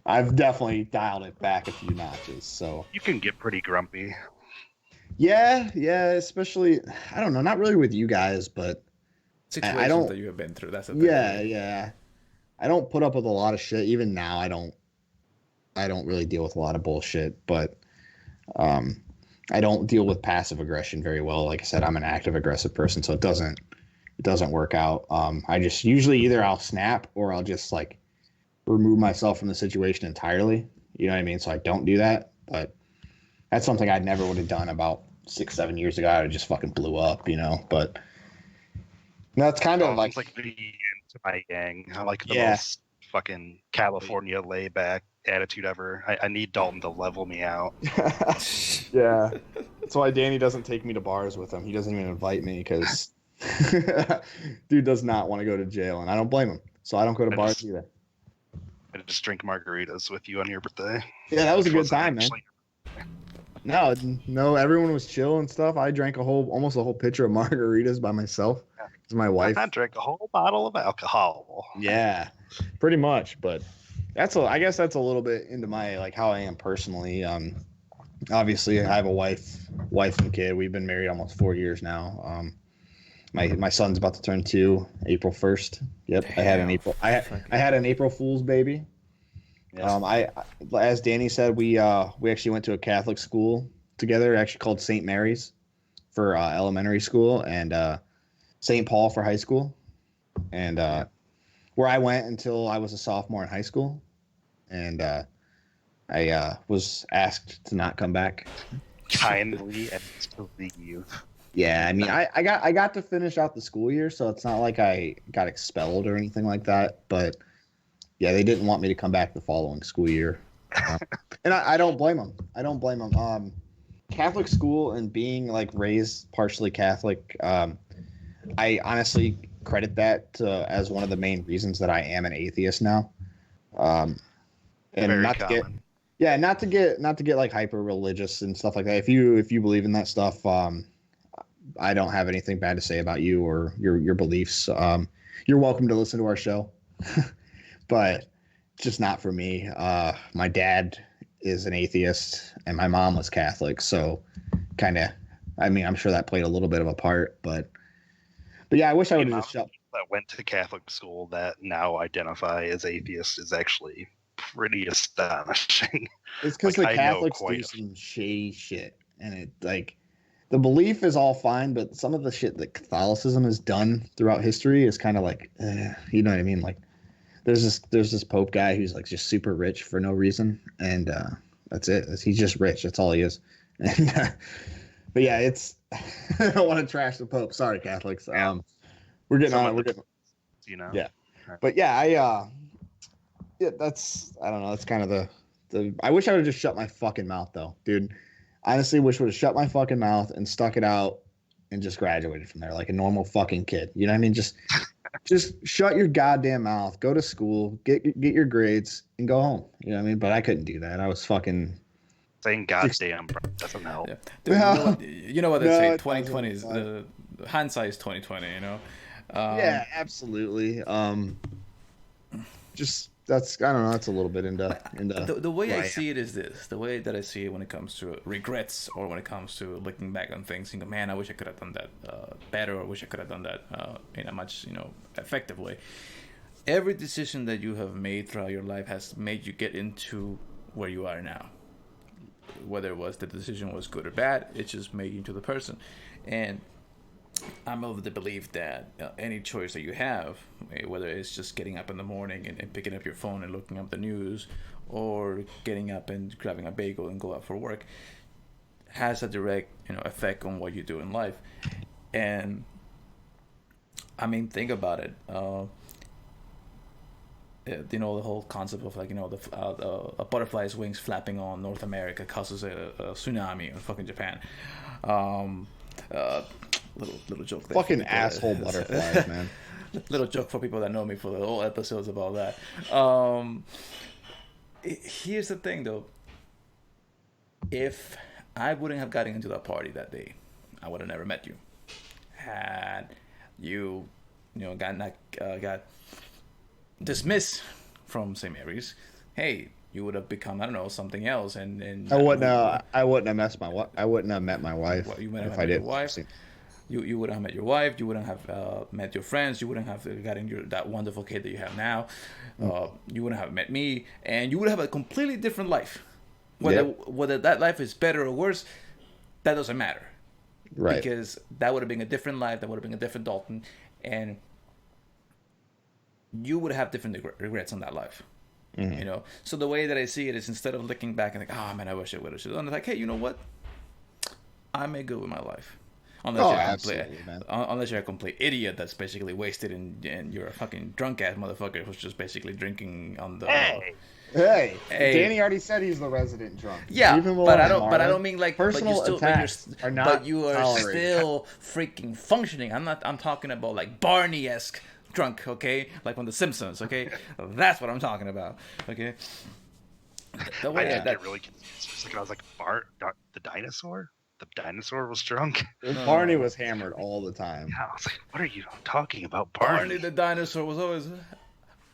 I've definitely dialed it back a few notches. So you can get pretty grumpy. Yeah, especially I don't know, not really with you guys, but situations that you have been through. That's the thing. Yeah. I don't put up with a lot of shit. Even now, I don't really deal with a lot of bullshit. But I don't deal with passive aggression very well. Like I said, I'm an active aggressive person, so it doesn't work out. I just usually either I'll snap or I'll just like remove myself from the situation entirely. You know what I mean? So I don't do that. But that's something I never would have done about 6-7 years ago. I would just fucking blew up, you know. But that's kind of like the into my gang. I like the most fucking California layback attitude ever. I need Dalton to level me out. Yeah, that's why Danny doesn't take me to bars with him. He doesn't even invite me because dude does not want to go to jail, and I don't blame him. So I don't go to bars either. I just drink margaritas with you on your birthday. Yeah, that was a good time, man. No, everyone was chill and stuff. I drank almost a whole pitcher of margaritas by myself because my wife. I drank a whole bottle of alcohol. Yeah, pretty much. But I guess that's a little bit into my like how I am personally. Obviously, I have a wife and kid. We've been married almost 4 years now. My son's about to turn 2, April 1st. Yep, damn. I had an April Fool's baby. Yes. As Danny said, we actually went to a Catholic school together, actually called St. Mary's for elementary school, and St. Paul for high school, and where I went until I was a sophomore in high school, and I was asked to not come back. Kindly and believe. Yeah, I mean, I got to finish out the school year, so it's not like I got expelled or anything like that. But yeah, they didn't want me to come back the following school year, and I don't blame them. I don't blame them. Catholic school and being like raised partially Catholic, I honestly credit that as one of the main reasons that I am an atheist now. And very not common. to get. Yeah, not to get like hyper religious and stuff like that. If you believe in that stuff, I don't have anything bad to say about you or your beliefs. You're welcome to listen to our show, but just not for me. My dad is an atheist and my mom was Catholic, so kind of. I mean, I'm sure that played a little bit of a part, but yeah, I wish I would have just shut. That went to Catholic school that now identify as atheists is actually pretty astonishing. It's because the Catholics do some shady shit, and it like the belief is all fine, but some of the shit that Catholicism has done throughout history is kind of like, you know what I mean? Like, there's this Pope guy who's like just super rich for no reason, and that's it. He's just rich. That's all he is. And, but yeah, it's I don't want to trash the Pope. Sorry, Catholics. We're getting on it. We're getting, you know. Yeah, but yeah, yeah, that's I don't know. That's kind of the. I wish I would have just shut my fucking mouth though, dude. Honestly, wish I would have shut my fucking mouth and stuck it out and just graduated from there like a normal fucking kid. You know what I mean? Just shut your goddamn mouth. Go to school, get your grades, and go home. You know what I mean? But I couldn't do that. I was fucking saying goddamn, bro, doesn't help. Yeah. Dude, you know what they say? 2020 is hindsight is 2020. You know? Yeah, absolutely. Just. That's I don't know. That's a little bit into the way I see it is this. The way that I see it when it comes to regrets or when it comes to looking back on things, you know, man, I wish I could have done that better, or I wish I could have done that in a much effective way. Every decision that you have made throughout your life has made you get into where you are now. Whether it was the decision was good or bad, it just made you into the person. And I'm of the belief that any choice that you have, whether it's just getting up in the morning and picking up your phone and looking up the news, or getting up and grabbing a bagel and go out for work, has a direct effect on what you do in life. And I mean, think about it. The whole concept of a butterfly's wings flapping on North America causes a tsunami in fucking Japan. Little joke there. Fucking asshole butterflies, man. Little joke for people that know me for the whole episodes about that. Here's the thing, though. If I wouldn't have gotten into that party that day, I would have never met you. Had you, got dismissed from St. Mary's, hey, you would have become, I don't know, something else. And I wouldn't have met my wife. Well, you might have if met I did. Your wife. You wouldn't have met your wife. You wouldn't have met your friends. You wouldn't have gotten that wonderful kid that you have now. You wouldn't have met me, and you would have a completely different life. Whether that life is better or worse, that doesn't matter. Right. Because that would have been a different life. That would have been a different Dalton, and you would have different regrets on that life. Mm-hmm. So the way that I see it is, instead of looking back and like, oh man, I wish I would have done it, like, hey, you know what? I made good with my life. Unless you're a complete idiot that's basically wasted and you're a fucking drunk ass motherfucker who's just basically drinking on the Hey, Hey. Danny already said he's the resident drunk. Yeah, Leave him but alone, I don't Marlon. mean like Personal attacks are not but you are tolerated. still freaking functioning. I'm talking about like Barney-esque drunk, okay? Like from The Simpsons, okay? That's what I'm talking about, okay? The I way did that get really confused for a second. I was like, the dinosaur? The dinosaur was drunk? Barney was hammered all the time. Yeah, I was like, what are you talking about, Barney Barney? the dinosaur was always,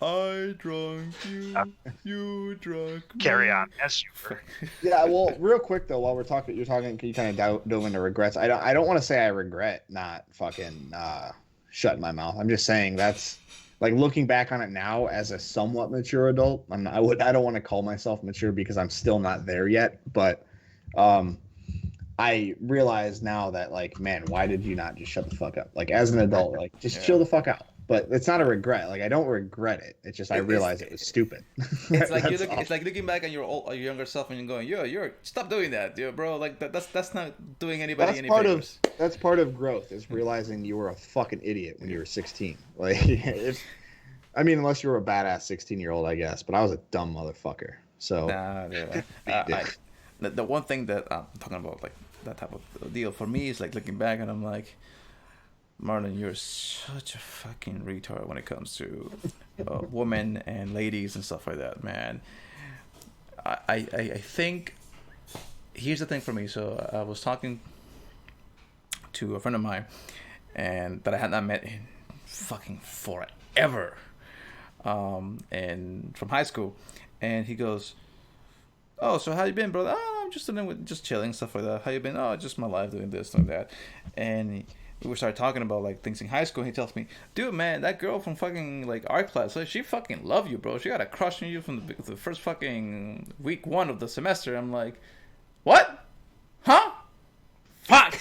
I drunk you, you drunk me. Carry on. Yes, you were. Yeah, well, real quick though, while we're talking, you kind of dove into regrets. I don't want to say I regret not fucking shutting my mouth. I'm just saying that's like looking back on it now as a somewhat mature adult. I don't want to call myself mature because I'm still not there yet, but I realize now that like, man, why did you not just shut the fuck up? Like as an adult, like just chill the fuck out. But it's not a regret. Like I don't regret it. It's just I realized it was stupid. It's like it's like looking back on your younger self and you're going, you're stop doing that, bro. Like that's not doing anybody any favors. That's part of growth is realizing you were a fucking idiot when you were 16. Like unless you were a badass 16-year-old, I guess. But I was a dumb motherfucker. So the one thing that I'm talking about, like that type of deal for me is like looking back and I'm like, Marlon, you're such a fucking retard when it comes to women and ladies and stuff like that, man. I think here's the thing for me. So I was talking to a friend of mine, and that I had not met in fucking forever, and from high school, and he goes, "Oh, so how you been, brother?" "Oh, I'm just chilling, stuff like that." "How you been?" "Oh, just my life, doing this, doing that," and we started talking about like things in high school. And he tells me, "Dude, man, that girl from fucking like art class, she fucking love you, bro. She got a crush on you from the first fucking week 1 of the semester." I'm like, "What? Huh? Fuck!"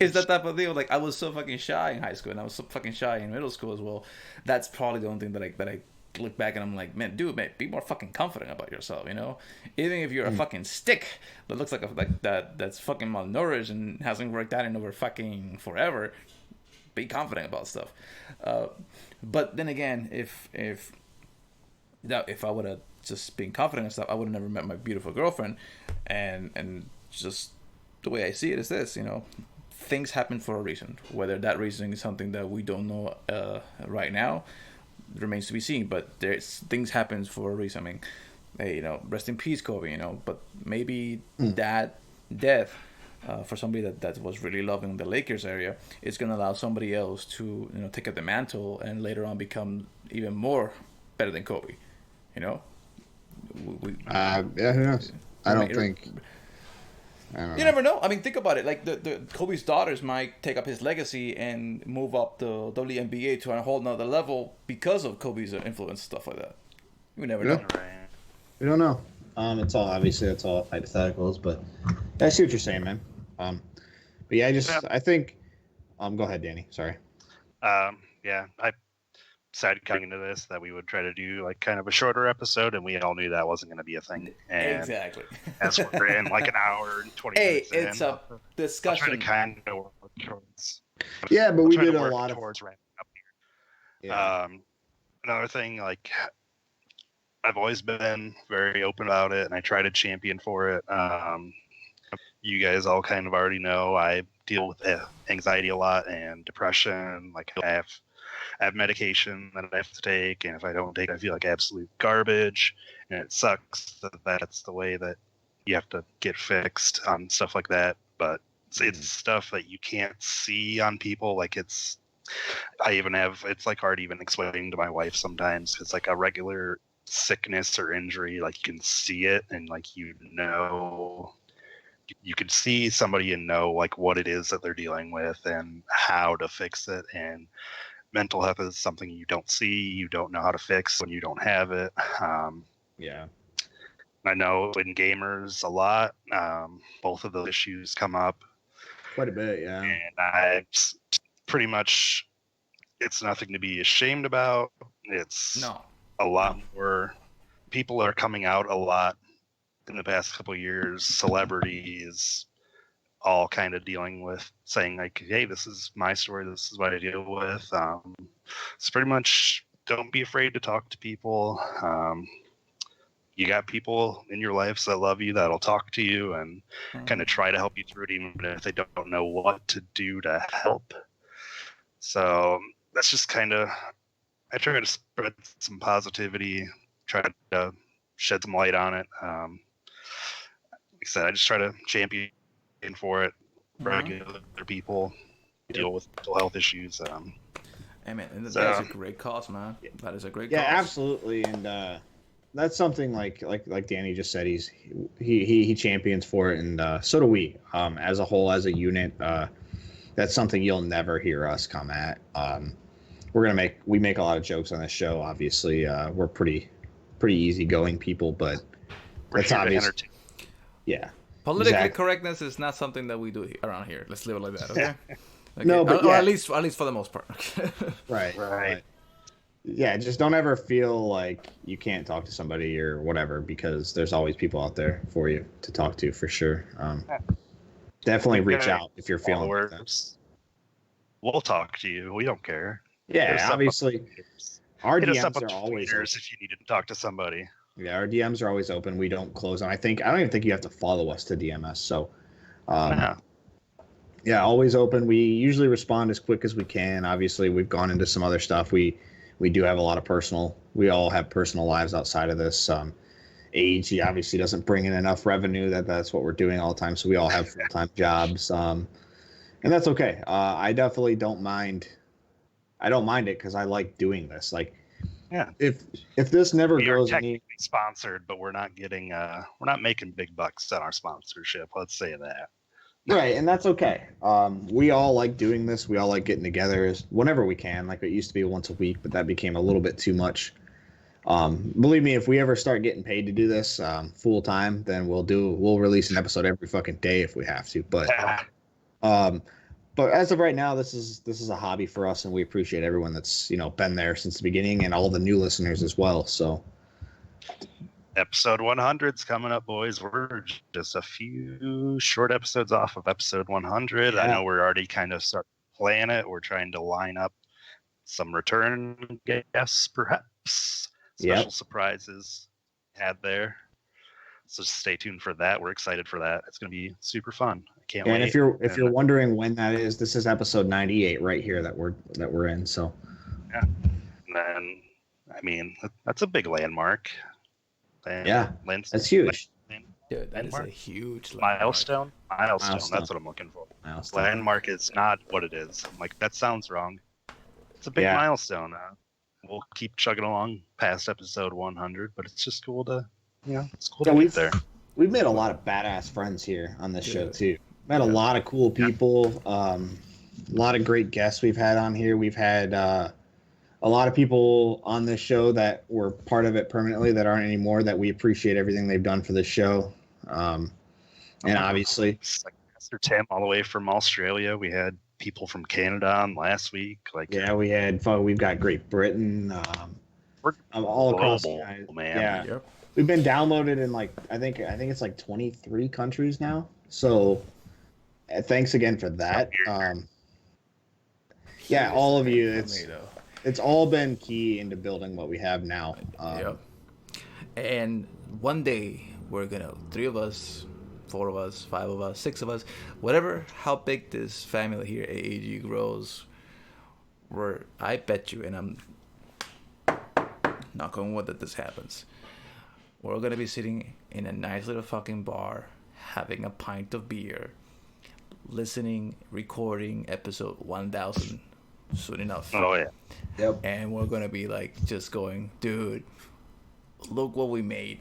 It's that type of deal. Like I was so fucking shy in high school, and I was so fucking shy in middle school as well. That's probably the only thing that I look back and I'm like, man, be more fucking confident about yourself, you know? Even if you're a fucking stick that looks like that's fucking malnourished and hasn't worked out in over fucking forever, be confident about stuff. But then again, if I would have just been confident and stuff, I would have never met my beautiful girlfriend. And just the way I see it is this, you know, things happen for a reason. Whether that reason is something that we don't know right now remains to be seen, but things happens for a reason. I mean, hey, you know, rest in peace, Kobe. You know, but maybe that death for somebody that was really loving the Lakers area is going to allow somebody else to, you know, take up the mantle and later on become even more better than Kobe. You know, yeah, who knows? I don't You know. never know. I mean, think about it. Like the Kobe's daughters might take up his legacy and move up the WNBA to a whole nother level because of Kobe's influence, stuff like that. You never know. We don't know. It's all hypotheticals, but I see what you're saying, man. But yeah, I think. Go ahead, Danny. Sorry. Yeah, I decided coming into this that we would try to do like kind of a shorter episode, and we all knew that wasn't going to be a thing. And exactly. as we're in like an hour and 20 minutes Hey, it's a discussion. I'll try to kind of work towards. Yeah, but we did a lot towards wrapping up here. Yeah. Another thing, like I've always been very open about it, and I try to champion for it. You guys all kind of already know I deal with anxiety a lot and depression. Like I have medication that I have to take, and if I don't take it, I feel like absolute garbage, and it sucks that that's the way that you have to get fixed on stuff like that. But it's stuff that you can't see on people. Like it's like hard even explaining to my wife sometimes. It's like a regular sickness or injury. Like you can see it, and like you could see somebody and know like what it is that they're dealing with and how to fix it. And mental health is something you don't see, you don't know how to fix when you don't have it. Yeah. I know in gamers a lot, both of those issues come up quite a bit, yeah. And pretty much, it's nothing to be ashamed about. It's a lot more. People are coming out a lot in the past couple of years. Celebrities, all kind of dealing with saying like, hey, this is my story, this is what I deal with. It's pretty much, don't be afraid to talk to people. you got people in your lives that love you, that'll talk to you and kind of try to help you through it, even if they don't know what to do to help. So that's just kind of, I try to spread some positivity, try to shed some light on it. Like I said, I just try to champion for it, regular people deal with mental health issues. Hey man, and that is a great cause, man. That is a great cause. Yeah, absolutely, and that's something like Danny just said. He champions for it, and so do we. As a whole, as a unit, that's something you'll never hear us come at. We make a lot of jokes on this show. Obviously, we're pretty easygoing people, but that's obvious. Yeah. Politically correctness is not something that we do around here. Let's leave it like that, okay? Okay. No, but or at least for the most part. Right. Yeah, just don't ever feel like you can't talk to somebody or whatever, because there's always people out there for you to talk to, for sure. Definitely reach out if you're feeling worse. We'll talk to you. We don't care. Yeah, obviously. Our DMs are always open. If you needed to talk to somebody. Yeah, our DMs are always open. We don't close them. I don't even think you have to follow us to DM us. So, yeah, always open. We usually respond as quick as we can. Obviously, we've gone into some other stuff. We do have a lot of we all have personal lives outside of this. AEG obviously doesn't bring in enough revenue that's what we're doing all the time. So we all have full-time jobs. And that's okay. I definitely don't mind. I don't mind it because I like doing this. Like, yeah, if this never goes, we are technically sponsored, but we're not making big bucks on our sponsorship. Let's say that. Right, and that's okay. We all like doing this. We all like getting together whenever we can. Like, it used to be once a week, but that became a little bit too much. Believe me, if we ever start getting paid to do this full time, then we'll release an episode every fucking day if we have to. But as of right now, this is a hobby for us, and we appreciate everyone that's been there since the beginning, and all the new listeners as well. So. Episode 100's coming up, boys. We're just a few short episodes off of episode 100. Yeah. I know we're already kind of starting to plan it. We're trying to line up some return guests, perhaps. Special surprises had there. So stay tuned for that. We're excited for that. It's going to be super fun. I can't wait. And if you're wondering when that is, this is episode 98 right here that we're in. So yeah, and then I mean that's a big landmark. That's huge. Dude, that is a huge milestone. That's what I'm looking for. Milestone. Landmark is not what it is. I'm like, that sounds wrong. It's a big milestone. We'll keep chugging along past episode 100, but it's just cool to, it's cool to get there. We've made a lot of badass friends here on this show too. Met a lot of cool people. A lot of great guests we've had on here. We've had a lot of people on this show that were part of it permanently that aren't anymore, that we appreciate everything they've done for this show. And obviously, like Mr. Tim all the way from Australia. We had people from Canada on last week. We've got Great Britain, all across the United, man. Yeah. Yep. We've been downloaded in I think it's like 23 countries now. So thanks again for that. All of you. It's all been key into building what we have now. And one day we're gonna 3 of us, 4 of us, 5 of us, 6 of us, whatever, how big this family here at AEG grows, I bet you, and I'm knock on wood that this happens, we're gonna be sitting in a nice little fucking bar, having a pint of beer, listening, recording episode 1000 soon enough. Oh yeah. Yep. And we're gonna be just going, dude, look what we made.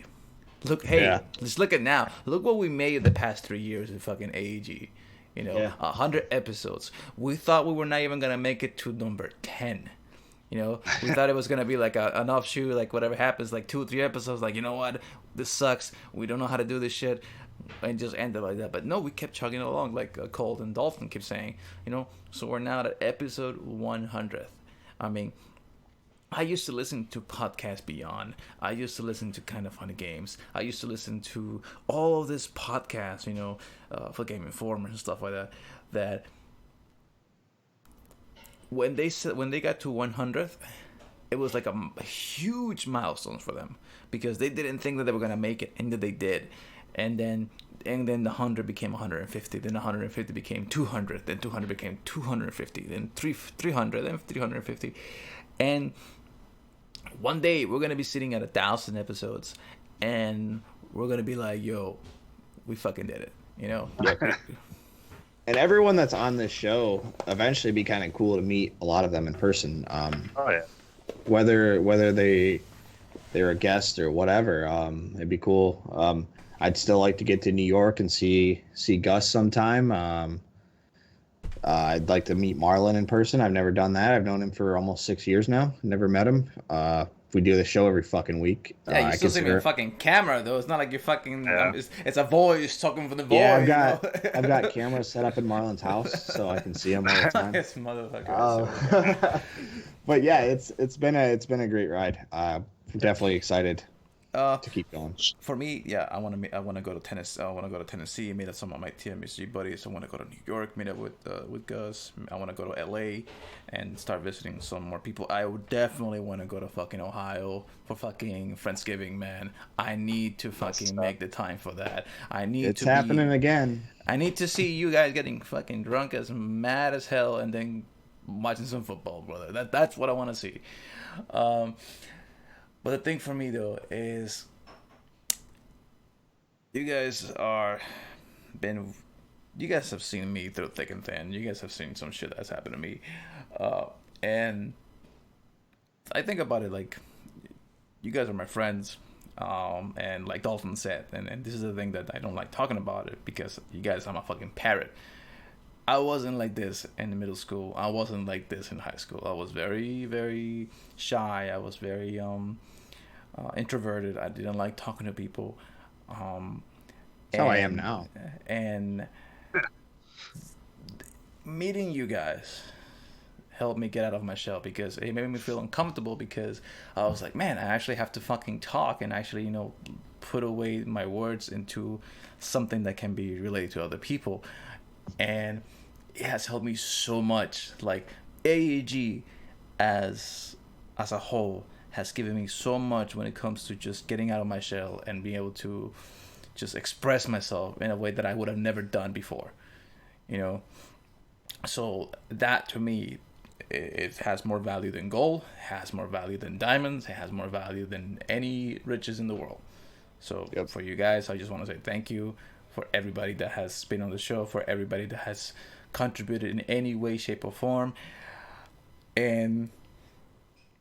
Look, hey, let's look at now. Look what we made in the past 3 years in fucking AEG. 100 episodes. We thought we were not even gonna make it to number 10. We thought it was gonna be an offshoot, whatever happens, 2 or 3 episodes. You know what? This sucks. We don't know how to do this shit, and just end it like that. But no, we kept chugging along, Colt and Dalton keep saying. So we're now at episode 100th. I mean, I used to listen to Podcast Beyond. I used to listen to Kind of Funny Games. I used to listen to all of this podcasts, for Game Informer and stuff like that. That when they got to 100th, it was like a huge milestone for them because they didn't think that they were gonna make it, and that they did, and then the 100 became 150, then 150 became 200, then 200 became 250, then 300, then 350, and one day we're gonna be sitting at 1,000 episodes, and we're gonna be like, yo, we fucking did it, you know. And everyone that's on this show eventually be kind of cool to meet a lot of them in person. Oh yeah. Whether they're a guest or whatever, it'd be cool. I'd still like to get to New York and see Gus sometime. I'd like to meet Marlon in person. I've never done that. I've known him for almost 6 years now. Never met him. We do the show every fucking week. Yeah, you still see me on fucking camera though. It's not like you're fucking. Yeah. It's a voice talking from the voice. Yeah, I've got cameras set up in Marlon's house so I can see him all the time. This motherfucker. But yeah, it's been a great ride. Definitely excited to keep going. For me, yeah, I want to go to Tennessee. I want to go to Tennessee, meet up some of my TMSG buddies. I want to go to New York, meet up with Gus. I want to go to LA and start visiting some more people. I would definitely want to go to fucking Ohio for fucking Friendsgiving, man. I need to fucking make the time for that. It's happening again. I need to see you guys getting fucking drunk as mad as hell and then watching some football, brother. That's what I want to see. But the thing for me though is, you guys have seen me through thick and thin. You guys have seen some shit that's happened to me, and I think about it like, you guys are my friends, and like Dalton said, and this is the thing that I don't like talking about it because you guys are my fucking parrot. I wasn't like this in middle school. I wasn't like this in high school. I was very, very shy. I was very introverted. I didn't like talking to people. That's how I am now. And meeting you guys helped me get out of my shell because it made me feel uncomfortable because I was like, man, I actually have to fucking talk and actually, you know, put away my words into something that can be related to other people. And it has helped me so much. Like AEG as a whole has given me so much when it comes to just getting out of my shell and being able to just express myself in a way that I would have never done before, you know. So that to me, it has more value than gold, has more value than diamonds, it has more value than any riches in the world. So for you guys, I just want to say thank you for everybody that has been on the show, for everybody that has contributed in any way, shape, or form. And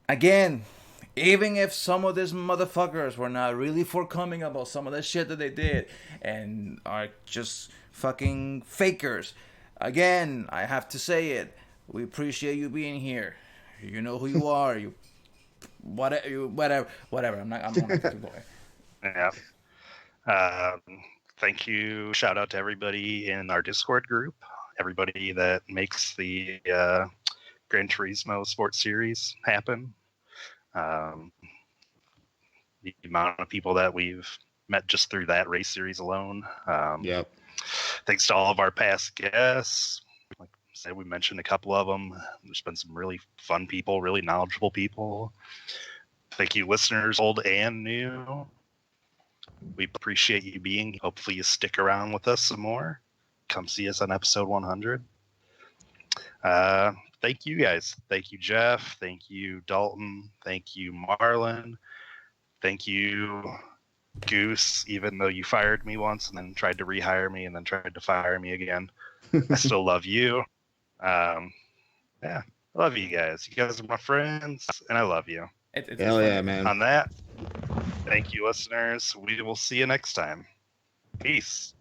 again, even if some of these motherfuckers were not really forthcoming about some of the shit that they did and are just fucking fakers, again, I have to say it. We appreciate you being here. You know who you are. You whatever. I'm not a boy. Yeah. Thank you. Shout out to everybody in our Discord group. Everybody that makes the Gran Turismo Sports Series happen. The amount of people that we've met just through that race series alone. Thanks to all of our past guests. Like I said, we mentioned a couple of them. There's been some really fun people, really knowledgeable people. Thank you, listeners, old and new. We appreciate you being here. Hopefully you stick around with us some more. Come see us on episode 100. Thank you guys. Thank you, Jeff. Thank you, Dalton. Thank you, Marlon. Thank you, Goose, even though you fired me once and then tried to rehire me and then tried to fire me again. I still love you. Yeah, I love you guys. You guys are my friends, and I love you. Hell yeah, man. On that, thank you, listeners. We will see you next time. Peace.